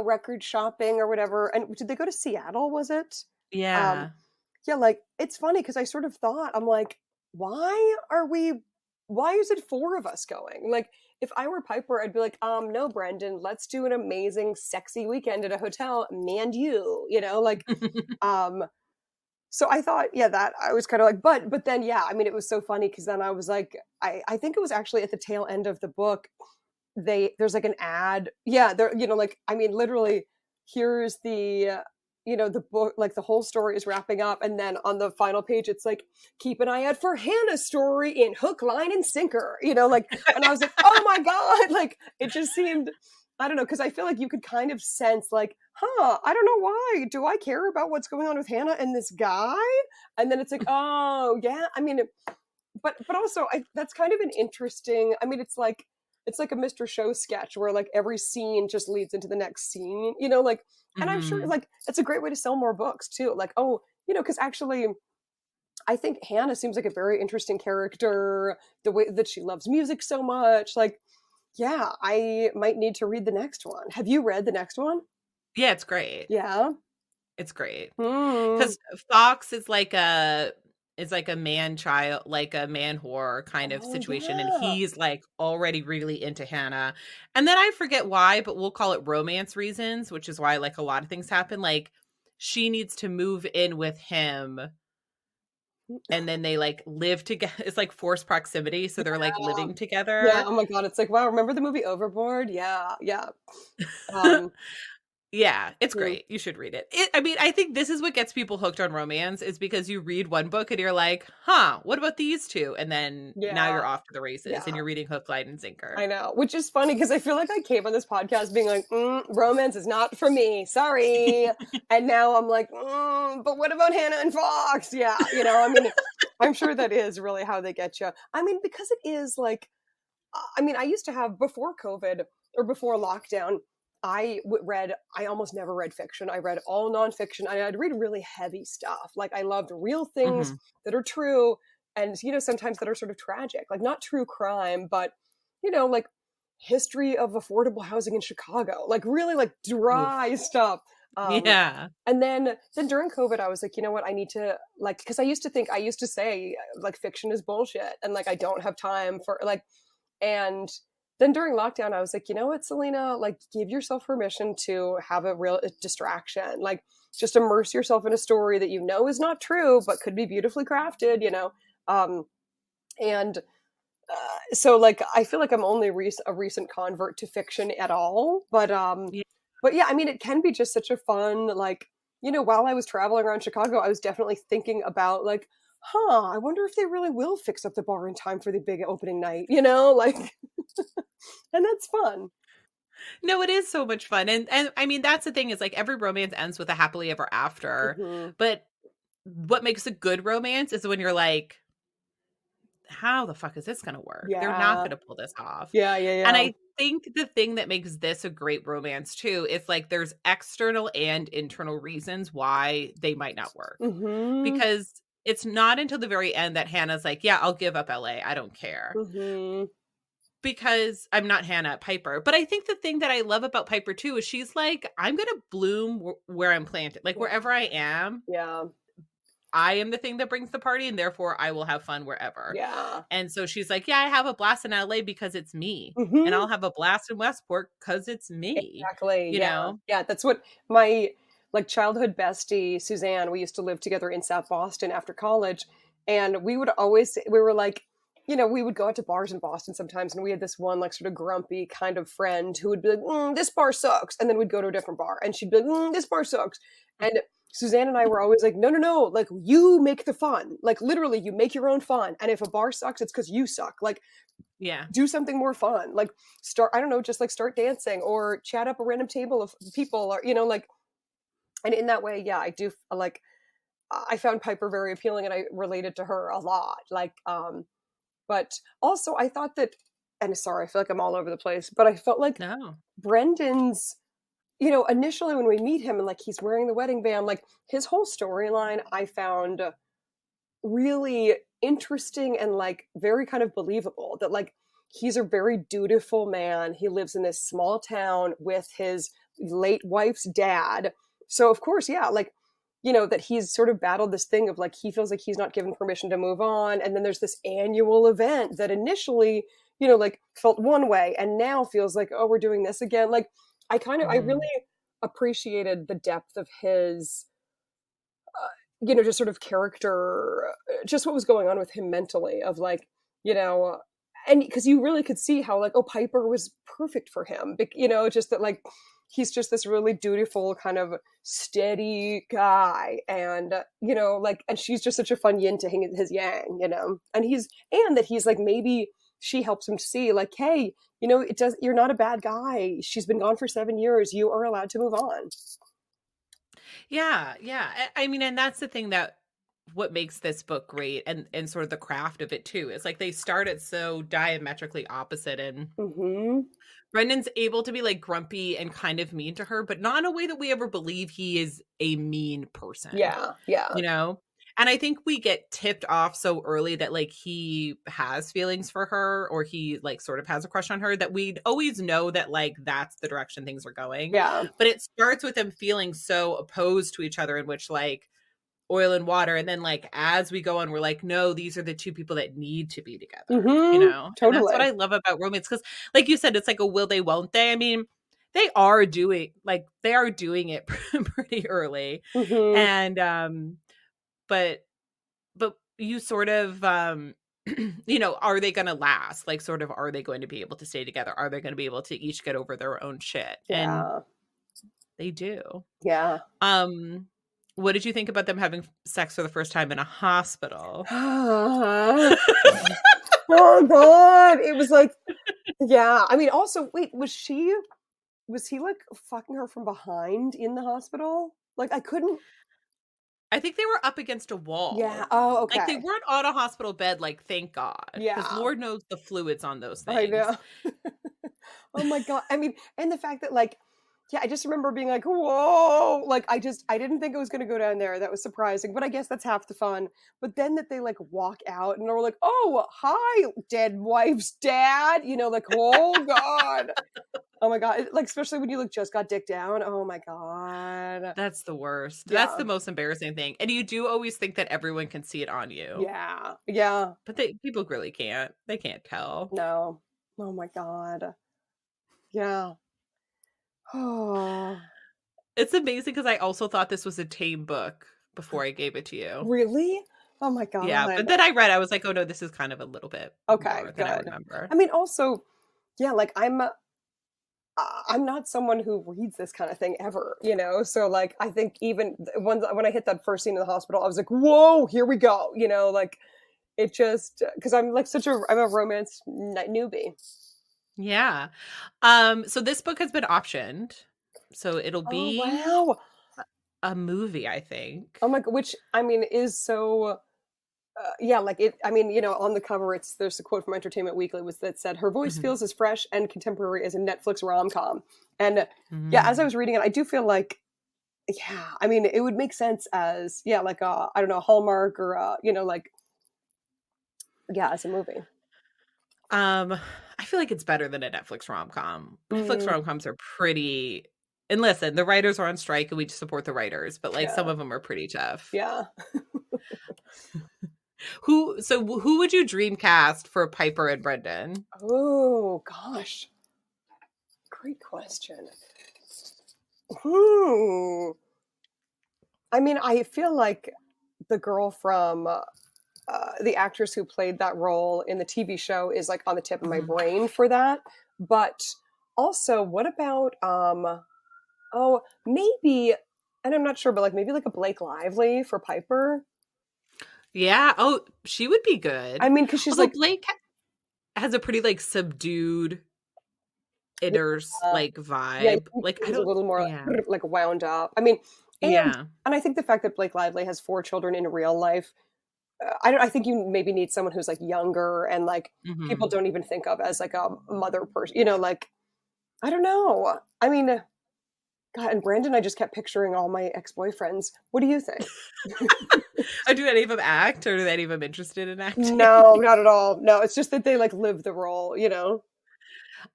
record shopping or whatever, and did they go to Seattle, was it? Um, Yeah. yeah, like it's funny because I sort of thought, I'm like, why why is it four of us going? Like, if I were Piper, I'd be like, no, Brendan, let's do an amazing, sexy weekend at a hotel, me and like, um, so I thought, yeah, that I was kind of like, but then, yeah, I mean, it was so funny because then I was like, I think it was actually at the tail end of the book there's like an ad. Yeah, there, like, I mean, literally, here's the the book, like the whole story is wrapping up, and then on the final page it's like, keep an eye out for Hannah's story in Hook, Line, and Sinker, like, and I was like, oh my God, like, it just seemed, I don't know, because I feel like you could kind of sense like, I don't know, why do I care about what's going on with Hannah and this guy? And then it's like, oh yeah, I mean, but also that's kind of an interesting, I mean, it's like a Mr. Show sketch where like every scene just leads into the next scene, like, and I'm sure Mhm. like it's a great way to sell more books too. Like, oh, because actually I think Hannah seems like a very interesting character, the way that she loves music so much. Like, yeah, I might need to read the next one. Have you read the next one? Yeah, it's great. Yeah. It's great. Mm. 'Cause Fox is like a man-child, like a man-whore kind of Oh situation, and yeah. he's, like, already really into Hannah, and then I forget why, but we'll call it romance reasons, which is why, like, a lot of things happen, like, she needs to move in with him, and then they, like, live together. It's like forced proximity, so they're, like, living Yeah. together. Oh my God. It's like, wow. Remember the movie Overboard? Yeah. Yeah. Um. Yeah, it's Mhm. great. You should read it. I mean, I think this is what gets people hooked on romance is because you read one book and you're like, "Huh, what about these 2?" And then now Yeah. you're off to the races and Yeah. you're reading Hook, Line, and Sinker. I know, which is funny because I feel like I came on this podcast being like, romance is not for me. Sorry. And now I'm like, but what about Hannah and Fox? Yeah. I mean, I'm sure that is really how they get you. I mean, because it is like, I mean, I used to have before COVID or before lockdown, I almost never read fiction. I read all nonfiction. I'd read really heavy stuff. Like I loved real things Mhm. that are true and, sometimes that are sort of tragic, like not true crime, but, like history of affordable housing in Chicago, like really like Oof. dry stuff. Um, Yeah. and then during COVID, I was like, you know what? I need to like, because I used to say like fiction is bullshit and like I don't have time for like, and then during lockdown, I was like, you know what, Selena, like give yourself permission to have a real distraction. Like just immerse yourself in a story that you know is not true, but could be beautifully crafted. Um, and so like I feel like I'm only a recent convert to fiction at all, Yeah. but yeah, I mean it can be just such a fun like while I was traveling around Chicago, I was definitely thinking about like, I wonder if they really will fix up the bar in time for the big opening night, like, and that's fun. No, it is so much fun, and I mean, that's the thing is, like, every romance ends with a happily ever after, Hmm. but what makes a good romance is when you're like, "How the fuck is this gonna work? They're not Yeah, gonna pull this off." yeah, yeah, And yeah. I think the thing that makes this a great romance too is, like, there's external and internal reasons why they might not work. Hmm. Because it's not until the very end that Hannah's like, "Yeah, I'll give up LA, I don't care." Hmm. Because I'm not Hannah, Piper. But I think the thing that I love about Piper too is she's like, "I'm gonna bloom where I'm planted. Like, Yeah, wherever I am, yeah, I am the thing that brings the party, and therefore I will have fun wherever." yeah. And so she's like, "Yeah, I have a blast in LA because it's me, and Hmm. I'll have a blast in Westport because it's me," Exactly. you Yeah. know? Yeah. That's what my like childhood bestie Suzanne, we used to live together in South Boston after college. And we were like, we would go out to bars in Boston sometimes. And we had this one like sort of grumpy kind of friend who would be like, this bar sucks. And then we'd go to a different bar and she'd be like, this bar sucks. And Suzanne and I were always like, no, no, no. Like you make the fun. Like literally you make your own fun. And if a bar sucks, it's because you suck. Like Yeah. do something more fun, like start, I don't know, just like start dancing or chat up a random table of people or like, and in that way, yeah, I do like, I found Piper very appealing and I related to her a lot, like, but also I thought that, and sorry, I feel like I'm all over the place, but I felt like No. Brendan's, initially when we meet him and like he's wearing the wedding band, like his whole storyline I found really interesting and like very kind of believable, that like he's a very dutiful man. He lives in this small town with his late wife's dad. So of course, yeah, like that he's sort of battled this thing of like he feels like he's not given permission to move on, and then there's this annual event that initially, like felt one way and now feels like, oh, we're doing this again. Like I really Mhm. appreciated the depth of his just sort of character, just what was going on with him mentally of like, you know, and because you really could see how like, oh, Piper was perfect for him, just that like he's just this really dutiful kind of steady guy, and like, and she's just such a fun yin to his yang, and that he's like, maybe she helps him see like, hey, you're not a bad guy. She's been gone for 7 years. You are allowed to move on. Yeah, yeah. I mean, and that's the thing that what makes this book great, and sort of the craft of it too. Is like they start it so diametrically opposite, and Mm-hmm. Brendan's able to be like grumpy and kind of mean to her, but not in a way that we ever believe he is a mean person, Yeah, yeah, you know? And I think we get tipped off so early that like he has feelings for her, or he like sort of has a crush on her, that we'd always know that like that's the direction things are going. yeah. But it starts with them feeling so opposed to each other, in which like oil and water, and then like as we go on, we're like, no, these are the two people that need to be together, Mm-hmm. and that's what Totally. I love about romance, because like you said, it's like a will they won't they. I mean, they are doing it pretty early, Mm-hmm. and but you sort of are they going to last, like sort of, are they going to be able to stay together, are they going to be able to each get over their own shit, and Yeah, they do. yeah. um what did you think about them having sex for the first time in a hospital? Oh God, it was like, yeah. I mean, also, wait, was he like fucking her from behind in the hospital? Like, I couldn't. I think they were up against a Yeah. wall. Oh, Like, they okay. weren't on a hospital bed, like, thank God, because Yeah, Lord knows the fluids on those I things. know. Oh my God. I mean, and the fact that like, yeah, I just remember being like, whoa, like I didn't think it was gonna go down there. That was surprising, but I guess that's half the fun. But then that they like walk out and are like, oh, hi, dead wife's dad, like, oh God. Oh my God. Like, especially when you like just got dick down. Oh my God. That's the worst. That's Yeah. the most embarrassing thing, and you do always think that everyone can see it on you, Yeah. Yeah. but people really can't. They can't tell. No. Oh my God. Yeah. Oh. It's amazing, because I also thought this was a tame book before I gave it to you. Really? Oh my Yeah, God. but then I was like, "Oh, no, this is kind of a little bit Okay, more than I good. remember." I mean, also, yeah, like I'm not someone who reads this kind of thing ever. So like, I think even when I hit that first scene in the hospital, I was like, whoa, here we go. Like it just because I'm like I'm a romance newbie. Yeah. So this book has been optioned, so it'll Oh be wow. a movie, I think. Oh my god, which I mean is so. Yeah, like it. I mean, on the cover, there's a quote from Entertainment Weekly that said, "Her voice Mhm. feels as fresh and contemporary as a Netflix rom com." And yeah, as I Mm. was reading it, I do feel like, yeah, I mean, it would make sense as like I don't know, Hallmark or like, yeah, as a movie. I feel like it's better than a Netflix rom-com. Netflix Mm, rom-coms are pretty, and listen, the writers are on strike, and we support the writers, but like some yeah, of them are pretty tough. yeah. Who would you dream cast for Piper and Brendan? Oh gosh, great question. Hmm. I mean, I feel like the girl from the actress who played that role in the TV show is like on the tip of my Mhm. brain for that. But also, what about oh, maybe, and I'm not sure, but like maybe like a Blake Lively for Piper. Yeah, oh, she would be I good. mean, because she's Although like, Blake has a pretty like subdued yeah, like yeah, vibe. Like I he's a don't little more yeah. like wound up. I mean, and Yeah. and I think the fact that Blake Lively has 4 children in real life, I don't. I think you maybe need someone who's like younger and like people Mhm. don't even think of as like a mother person. Like I don't know. I mean, God, and Brandon, I just kept picturing all my ex-boyfriends. What do you think? Or do any of them act, or do any of them interested in acting? No, not at all. No, it's just that they like live the role.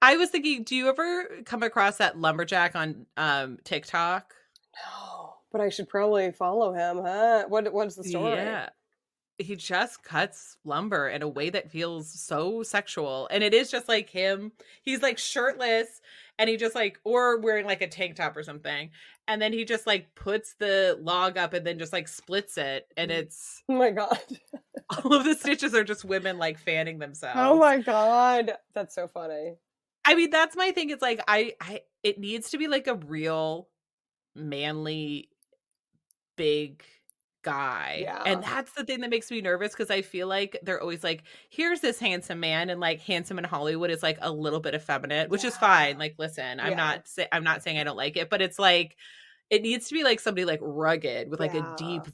I was thinking, do you ever come across that lumberjack on TikTok? No, but I should probably follow him, huh? What's the story? Yeah. He just cuts lumber in a way that feels so sexual. And it is just like him. He's like shirtless, and he just like, or wearing like a tank top or something. And then he just like puts the log up and then just like splits it. And Oh it's my God. All of the stitches are just women like fanning Oh themselves. my god, that's so funny. I mean, that's my thing. It's like I it needs to be like a real manly big guy. And Yeah, that's the thing that makes me nervous because I feel like they're always like, here's this handsome man, and like handsome in Hollywood is like a little bit effeminate, which is yeah, fine. Like, listen, yeah, I'm not saying I don't like it, but it's like it needs to be like somebody like rugged with like a yeah. deep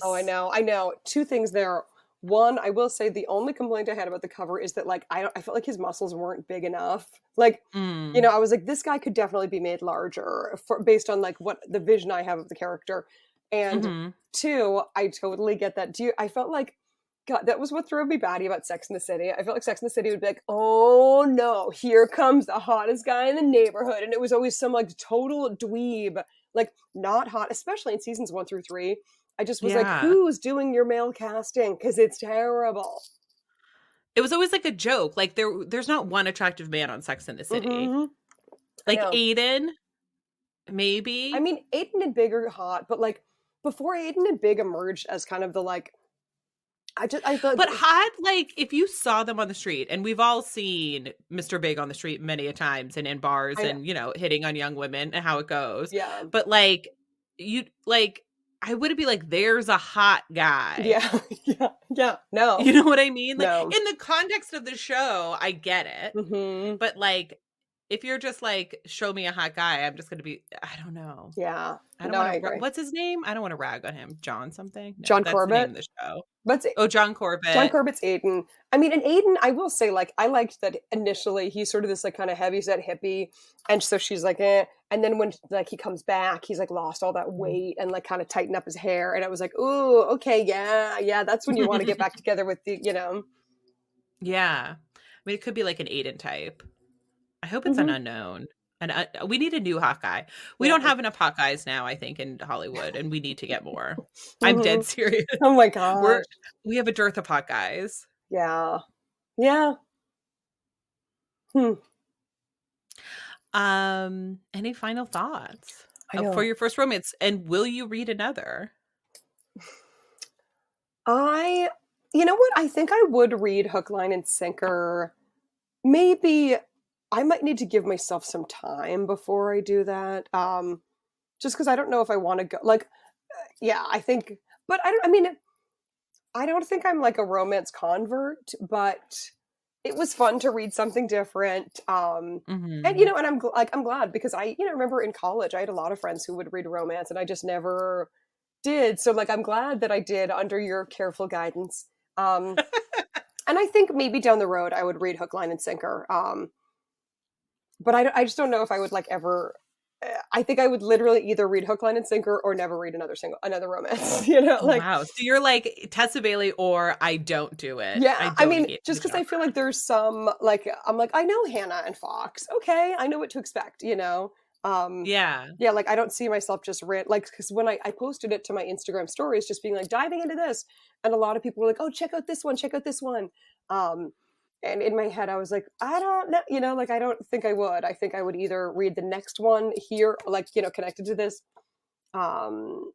Oh, I voice. know, I know. 2 things there. One, I will say the only complaint I had about the cover is that, like, I felt like his muscles weren't big enough. Like, Mm. I was like, "This guy could definitely be made larger for based on, like, what the vision I have of the character." And Mhm. 2, I totally get that. I felt like God, that was what drove me batty about Sex and the City. I felt like Sex and the City would be like, "Oh, no, here comes the hottest guy in the neighborhood," and it was always some, like, total dweeb, like, not hot, especially in seasons 1 through 3. I just was like, Yeah. "Who's doing your male casting? Because it's terrible." It was always like a joke. Like there's not one attractive man on Sex and the City. Mhm. I Like know. Aiden, I maybe. mean, Aiden and Big are hot, but, like, before Aiden and Big emerged as kind of the, like I feel But like hot, like, if you saw them on the street, and we've all seen Mr. Big on the street many a times and in bars I know. and, hitting on young women and how it goes. Yeah. But, like, you like, I wouldn't be like, "There's a hot guy." Yeah. Yeah. Yeah. You No. know what I mean? Like, No. in the context of the show, I get it. Mhm. But, like, if you're just like, "Show me a hot guy," I'm just gonna be I don't know. Yeah. I don't No, I wanna agree. what's his name? I don't wanna rag on him. John something? No, John that's the name Corbett? of the show. That's Oh, John John Corbett. Corbett's Aiden. I mean, and Aiden, I will say, like, I liked that initially he's sort of this, like, kind of heavy set hippie. And so she's like, eh. And then when, like, he comes back, he's like lost all that Mhm. weight and, like, kind of tightened up his hair. And I was like, ooh, okay, yeah, yeah, that's when you want to get back together with the. Yeah. I mean, it could be like an Aiden type. I hope it's an Hmm. unknown. And we need a new Hawkeye. We don't Yeah. have enough Hawkeyes now, I think, in Hollywood, and we need to get more. I'm Hmm. dead serious. Oh my We're gosh. we have a dearth of Hawkeyes. Yeah. Yeah. Hmm. Any final thoughts I for know. your first romance? And will you read another? I, you know what? I think I would read Hook, Line, and Sinker. Maybe I might need to give myself some time before I do that. Just because I don't know if I want to go. Like, yeah, I think, but I don't. I mean, I don't think I'm like a romance convert, but it was fun to read something different. And Mhm. and I'm glad because I remember in college I had a lot of friends who would read romance, and I just never did. So like, I'm glad that I did under your careful guidance. Um, and I think maybe down the road I would read Hook, Line, and Sinker. But I just don't know if I would like ever. I think I would literally either read Hook, Line, and Sinker or never read another romance. Oh, Like wow. So you're like Tessa Bailey or I don't do it. I yeah. I don't mean, engage in just the because I feel genre. like there's some like I'm like I know Hannah and Fox. Okay, I know what to expect. Um, Yeah. yeah, like I don't see myself just like because when I posted it to my Instagram stories, just being like diving into this, and a lot of people were like, "Oh, check out this one." Um, and in my head, I was like, I don't know, like I don't think I would. I think I would either read the next one here, like connected to this.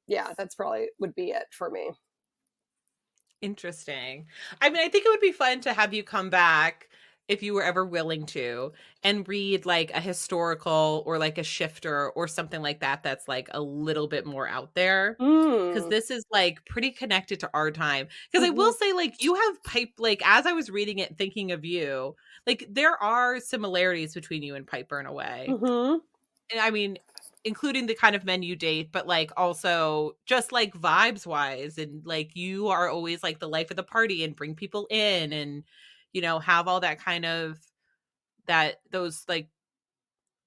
Yeah, that's probably would be it for me. Interesting. I mean, I think it would be fun to have you come back if you were ever willing to and read like a historical or like a shifter or something like that that's like a little bit more out there. Because Mm. this is like pretty connected to our time. Because I Hmm. will say, like, you have pipe, like, as I was reading it, thinking of you, like, there are similarities between you and Piper in a way. Hmm. And I mean, including the kind of men you date, but like also just like vibes wise. And like you are always like the life of the party and bring people in and, have all that kind of those like,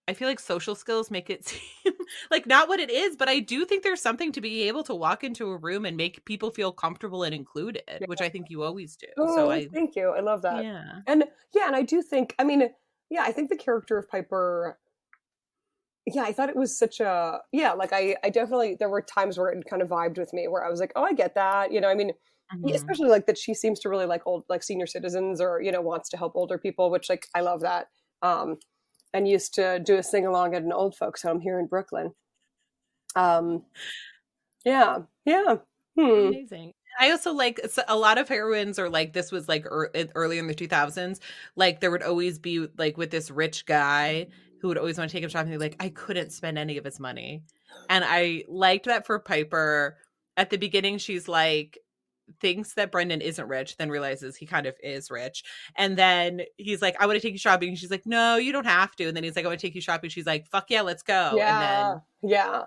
I feel like social skills make it seem like not what it is, but I do think there's something to be able to walk into a room and make people feel comfortable and included, which I think you always do. So Oh, thank you. I love that. yeah. And yeah, and I do think, I mean, yeah, I think the character of Piper, yeah, I thought it was such a, yeah, like I definitely, there were times where it kind of vibed with me where I was like, oh, I get that. I mean, yeah, Mhm. especially like that she seems to really like old, like senior citizens or, wants to help older people, which like, I love that. Um, and used to do a sing along at an old folks home here in Brooklyn. Um, yeah, yeah. Hmm. Amazing. I also like a lot of heroines are like this was like early in the 2000s. Like there would always be like with this rich guy who would always want to take him shopping. Like I couldn't spend any of his money, and I liked that for Piper. At the beginning, she's like thinks that Brendan isn't rich, then realizes he kind of is rich, and then he's like, "I want to take you shopping." And she's like, "No, you don't have to." And then he's like, "I want to take you shopping." She's like, "Fuck yeah, let's go!" And Yeah, then yeah.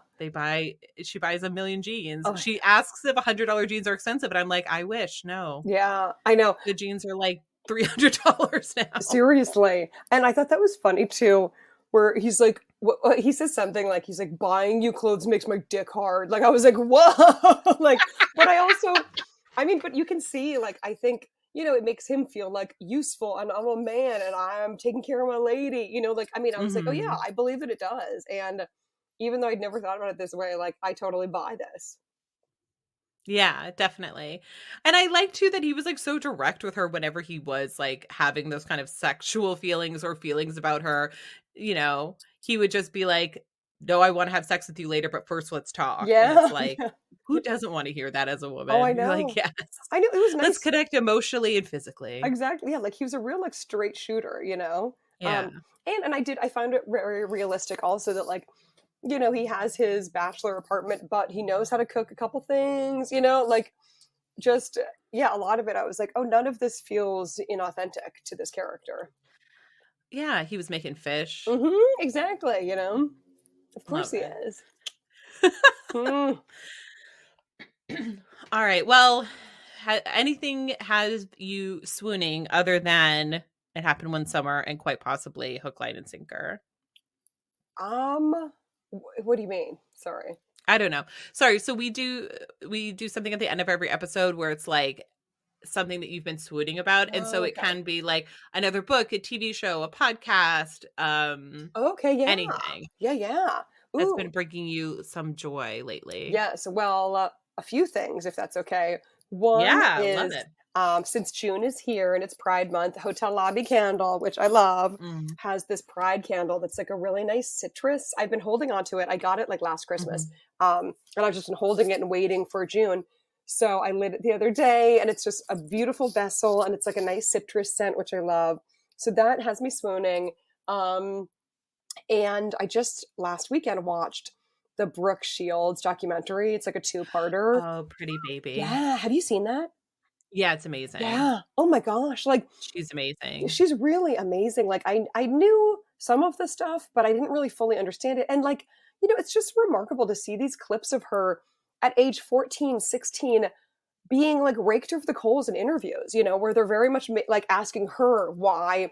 she buys a million jeans. Oh, She asks if $100 jeans are expensive, and I'm like, I wish. No, yeah, I know. the jeans are like $300 now. Seriously. And I thought that was funny too, where he's like, he says something like, he's like, buying you clothes makes my dick hard. Like, I was like, whoa. Like, but I also, I mean, but you can see, like, I think, it makes him feel like useful and I'm a man and I'm taking care of my lady, like, I mean, I was like, oh yeah, Mm-hmm. I believe that it does. And even though I'd never thought about it this way, like, I totally buy this. Yeah, definitely. And I like too that he was like so direct with her whenever he was like having those kind of sexual feelings or feelings about her. He would just be like, "No, I want to have sex with you later, but first let's talk." And it's Yeah. like, who doesn't want to hear that as a Oh, I woman? You're like, know. yes, I know it was let's nice. connect emotionally and physically. Exactly, yeah, like, he was a real, like, straight shooter. Yeah. I found it very realistic also that, like, he has his bachelor apartment, but he knows how to cook a couple things, like, just yeah, a lot of it, I was like, "Oh, none of this feels inauthentic to this character." Yeah, he was making fish. Mhm, exactly, Of course Love he it. is. Mm. All right. Well, anything has you swooning other than it happened one summer and quite possibly hook, line, and sinker? What do you mean? Sorry. I don't know. Sorry. So we do something at the end of every episode where it's like something that you've been swooning about, and so Oh, it okay. can be like another book, a TV show, a podcast, Okay, yeah. anything Yeah, yeah. that's been Ooh. bringing you some joy lately. Yes, well, a few things, if that's okay. One Yeah, love is, it. since June is here and it's Pride Month, Hotel Lobby Candle, which I love, Mm, has this Pride candle that's like a really nice citrus. I've been holding on to it. I got it like last Christmas, mhm. and I've just been holding it and waiting for June. So I lit it the other day, and it's just a beautiful vessel, and it's like a nice citrus scent, which I love. So that has me swooning. Um, and I just last weekend watched the Brooke Shields documentary. It's like a two-parter. Oh, pretty baby. Yeah, have you seen that? Yeah, it's amazing. Yeah. Oh my gosh, like, She's amazing. she's really amazing. Like, I knew some of the stuff, but I didn't really fully understand it, and, like, it's just remarkable to see these clips of her at age 14, 16, being, like, raked over the coals in interviews, where they're very much like, asking her why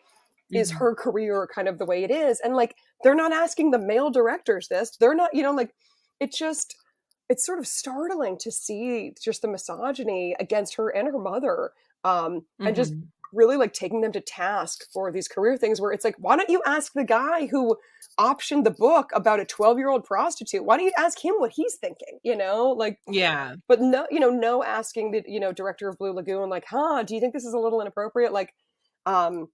is Mhm. her career kind of the way it is, and, like, they're not asking the male directors this. They're not, like, it's just it's sort of startling to see just the misogyny against her and her mother, and just Mhm. really, like, taking them to task for these career things where it's like, why don't you ask the guy who optioned the book about a 12-year-old prostitute? Why don't you ask him what he's thinking, Like, Yeah. but no, no asking the, director of Blue Lagoon, like, huh, do you think this is a little inappropriate? Like, um,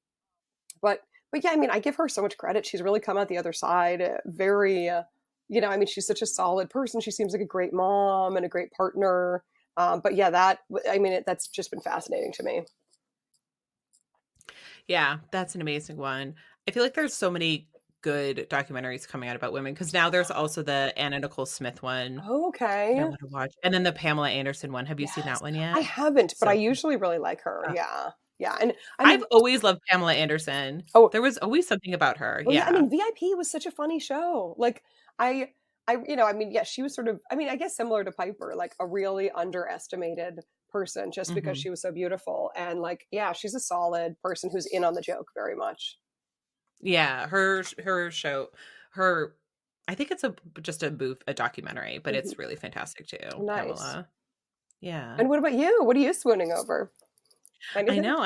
but yeah, I mean, I give her so much credit. She's really come out the other side, very, I mean, she's such a solid person. She seems like a great mom and a great partner. But yeah, I mean, that's just been fascinating to me. Yeah, that's an amazing one. I feel like there's so many good documentaries coming out about women because now there's also the Anna Nicole Smith one that I Okay. want to watch, and then the Pamela Anderson one. Have you seen that Yes. one I yet? haven't, but I So good. usually really like her. Uh, Yeah. Yeah. And I I've mean, always loved Pamela Anderson. oh, There was always something about her. oh yeah, I Yeah. mean, VIP was such a funny show. Like, I I mean, yeah, she was sort of, I mean, I guess similar to Piper, like a really underestimated person just because Mhm. she was so beautiful. And like, yeah, she's a solid person who's in on the joke very much. Yeah, her show, her I think it's just a documentary, but Mhm. it's really fantastic too, Nice. Pamela. Yeah. And what about you? What are you swooning over? I Anything? know,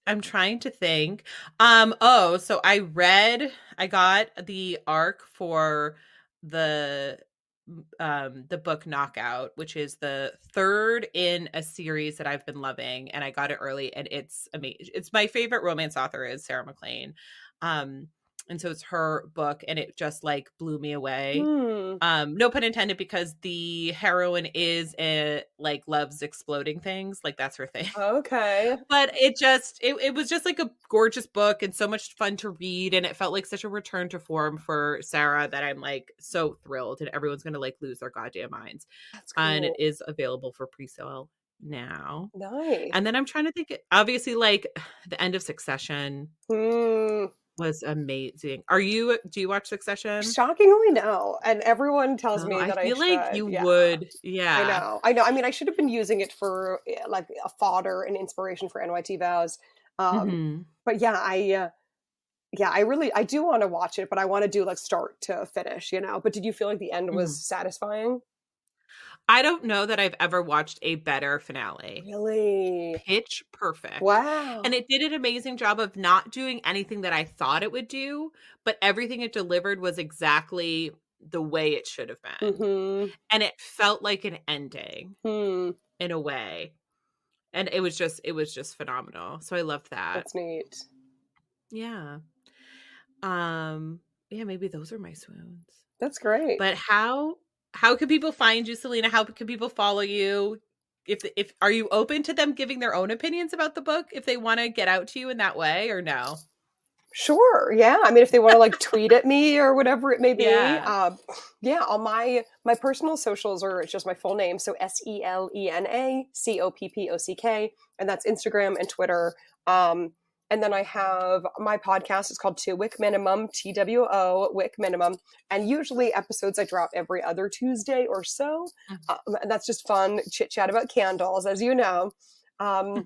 I'm trying to think. So I got the arc for the the book Knockout, which is the third in a series that I've been loving, and I got it early and it's amazing. It's my favorite romance author is Sarah MacLean. Um And so it's her book, and it just like blew me away. Hmm. No pun intended, because the heroine is like loves exploding things. Like that's her thing. Okay. But it was just like a gorgeous book and so much fun to read. And it felt like such a return to form for Sarah that I'm like so thrilled, and everyone's going to like lose their goddamn minds. That's And it cool. is available for pre-sale now. Nice. And then I'm trying to think, obviously, like the end of Succession was amazing. Do you watch Succession? Shockingly, no. And everyone tells Oh, me I that I feel like should. you Yeah. would. I Yeah. know. I know. I mean, I should have been using it for like a fodder and inspiration for NYT vows. Hmm. But yeah, I do want to watch it, but I want to do like start to finish, you know. But did you feel like the end was Hmm. satisfying? I don't know that I've ever watched a better finale. Really? Pitch perfect. And Wow. it did an amazing job of not doing anything that I thought it would do, but everything it delivered was exactly the way it should have been. Mm-hmm. And it felt like an ending Hmm. in a way. And it was just phenomenal. So I loved that. That's neat. Yeah. Yeah, maybe those are my swoons. That's great. But how can people find you, Selena? How can people follow you? If are you open to them giving their own opinions about the book if they want to get out to you in that way, or no? Sure. Yeah. I mean, if they want to like tweet at me or whatever it may be, Yeah. yeah. All my personal socials are just my full name, so SelenaCoppok, and that's Instagram and Twitter. And then I have my podcast. It's called Two Wick Minimum, TWO Wick Minimum, and usually episodes I drop every other Tuesday or so. And that's just fun chit chat about candles, as you know. Um,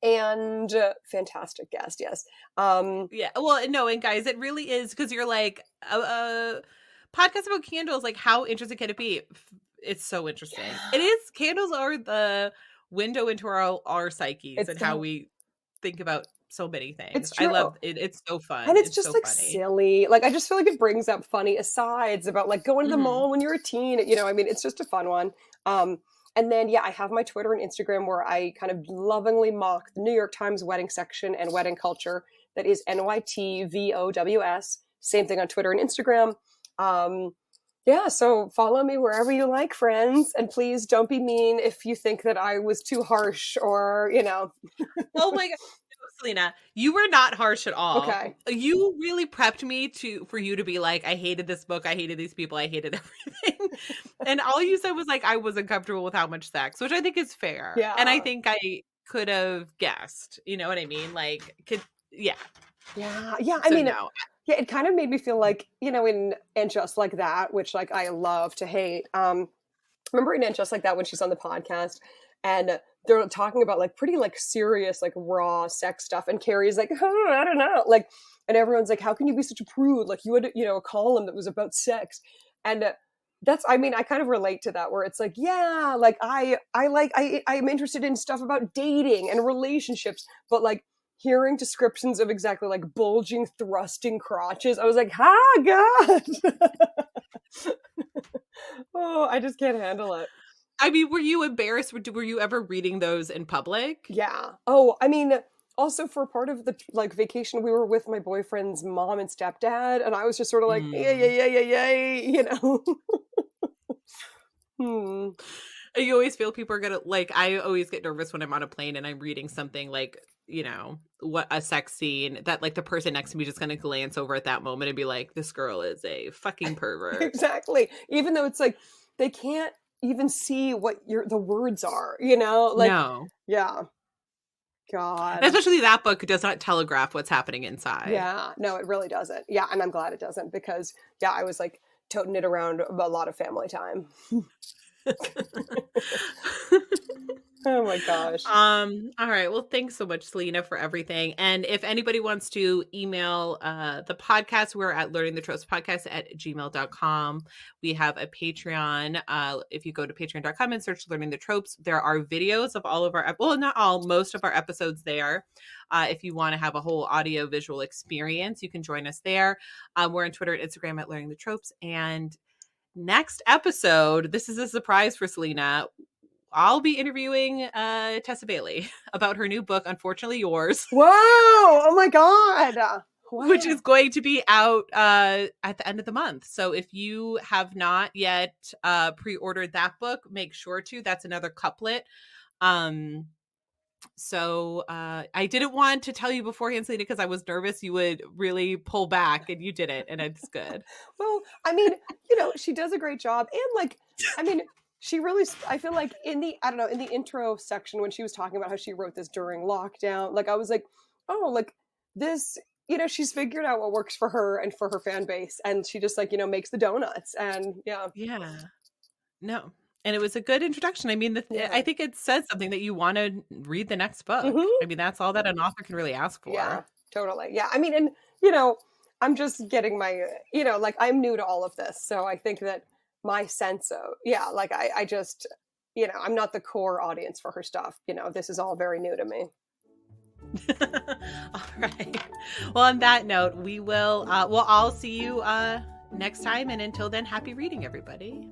and fantastic guest, yes. Yeah. Well, no, and guys, it really is, because you're like a podcast about candles. Like, how interesting can it be? It's so interesting. It is. Candles are the window into our psyches It's and how we think about so many it's things. I true. love it. It's so fun. And it's It's just so like funny. silly. Like I just feel like it brings up funny asides about like going to the Hmm. mall when you're a teen. You know, I mean, it's just a fun one. And then yeah, I have my Twitter and Instagram where I kind of lovingly mock the New York Times wedding section and wedding culture. That is NYTVOWS. Same thing on Twitter and Instagram. Yeah, so follow me wherever you like, friends, and please don't be mean if you think that I was too harsh or you know. Oh my god, no, Selena, you were not harsh at all. Okay. You really prepped me for you to be like, I hated this book, I hated these people, I hated everything. And all you said was like, I was uncomfortable with how much sex, which I think is fair. And I Yeah. think I could have guessed. You know what I mean? Like, yeah. Yeah. Yeah. I So mean, no. yeah, it kind of made me feel like, you know, in And Just Like That, which like I love to hate. Remember in And Just Like That when she's on the podcast and they're talking about like pretty like serious, like raw sex stuff. And Carrie's like, oh, I don't know. Like, and everyone's like, how can you be such a prude? Like you had, you know, a column that was about sex. And I mean, I kind of relate to that where it's like, yeah, like I'm interested in stuff about dating and relationships, but like hearing descriptions of exactly like bulging, thrusting crotches, I was like, God. Oh, I just can't handle it. I mean, were you embarrassed? Were you ever reading those in public? Yeah. Oh, I mean, also for part of the like vacation, we were with my boyfriend's mom and stepdad, and I was just sort of like, Mm. you know. Hmm. You always feel people are gonna like. I always get nervous when I'm on a plane and I'm reading something like, you know, what a sex scene that like the person next to me just gonna glance over at that moment and be like, this girl is a fucking pervert. Exactly. Even though it's like they can't even see what the words are, you know? Like, No. yeah. God. Especially that book does not telegraph what's happening inside. Yeah. No, it really doesn't. Yeah, and I'm glad it doesn't because yeah, I was like toting it around a lot of family time. Oh my gosh. All right. Well, thanks so much, Selena, for everything. And if anybody wants to email the podcast, we're at learningthetropes@gmail.com. We have a Patreon. If you go to patreon.com and search Learning the Tropes, there are videos of all of our, well, not all, most of our episodes there. If you want to have a whole audio visual experience, you can join us there. We're on Twitter and Instagram at Learning the Tropes. And next episode, this is a surprise for Selena. I'll be interviewing Tessa Bailey about her new book, Unfortunately Yours. Whoa! Oh my god! which is Wow. going to be out at the end of the month. So if you have not yet pre-ordered that book, make sure to. That's another couplet. So I didn't want to tell you beforehand, Selena, because I was nervous you would really pull back, and you did it, and it's good. Well, I mean, you know, she does a great job. And like, I mean, she really, I feel like in the, I don't know, in the intro section when she was talking about how she wrote this during lockdown, like I was like, oh, like this, you know, she's figured out what works for her and for her fan base. And she just like, you know, makes the donuts. And yeah. Yeah. No. And it was a good introduction. I mean, Yeah. I think it says something that you want to read the next book. Hmm. I mean, that's all that an author can really ask Yeah, for. totally. Yeah. I mean, and, you know, I'm just getting my, you know, like I'm new to all of this. So I think that my sense of, yeah, like I just, you know, I'm not the core audience for her stuff. You know, this is all very new to me. All right. Well, on that note, we will, well, I'll see you next time. And until then, happy reading, everybody.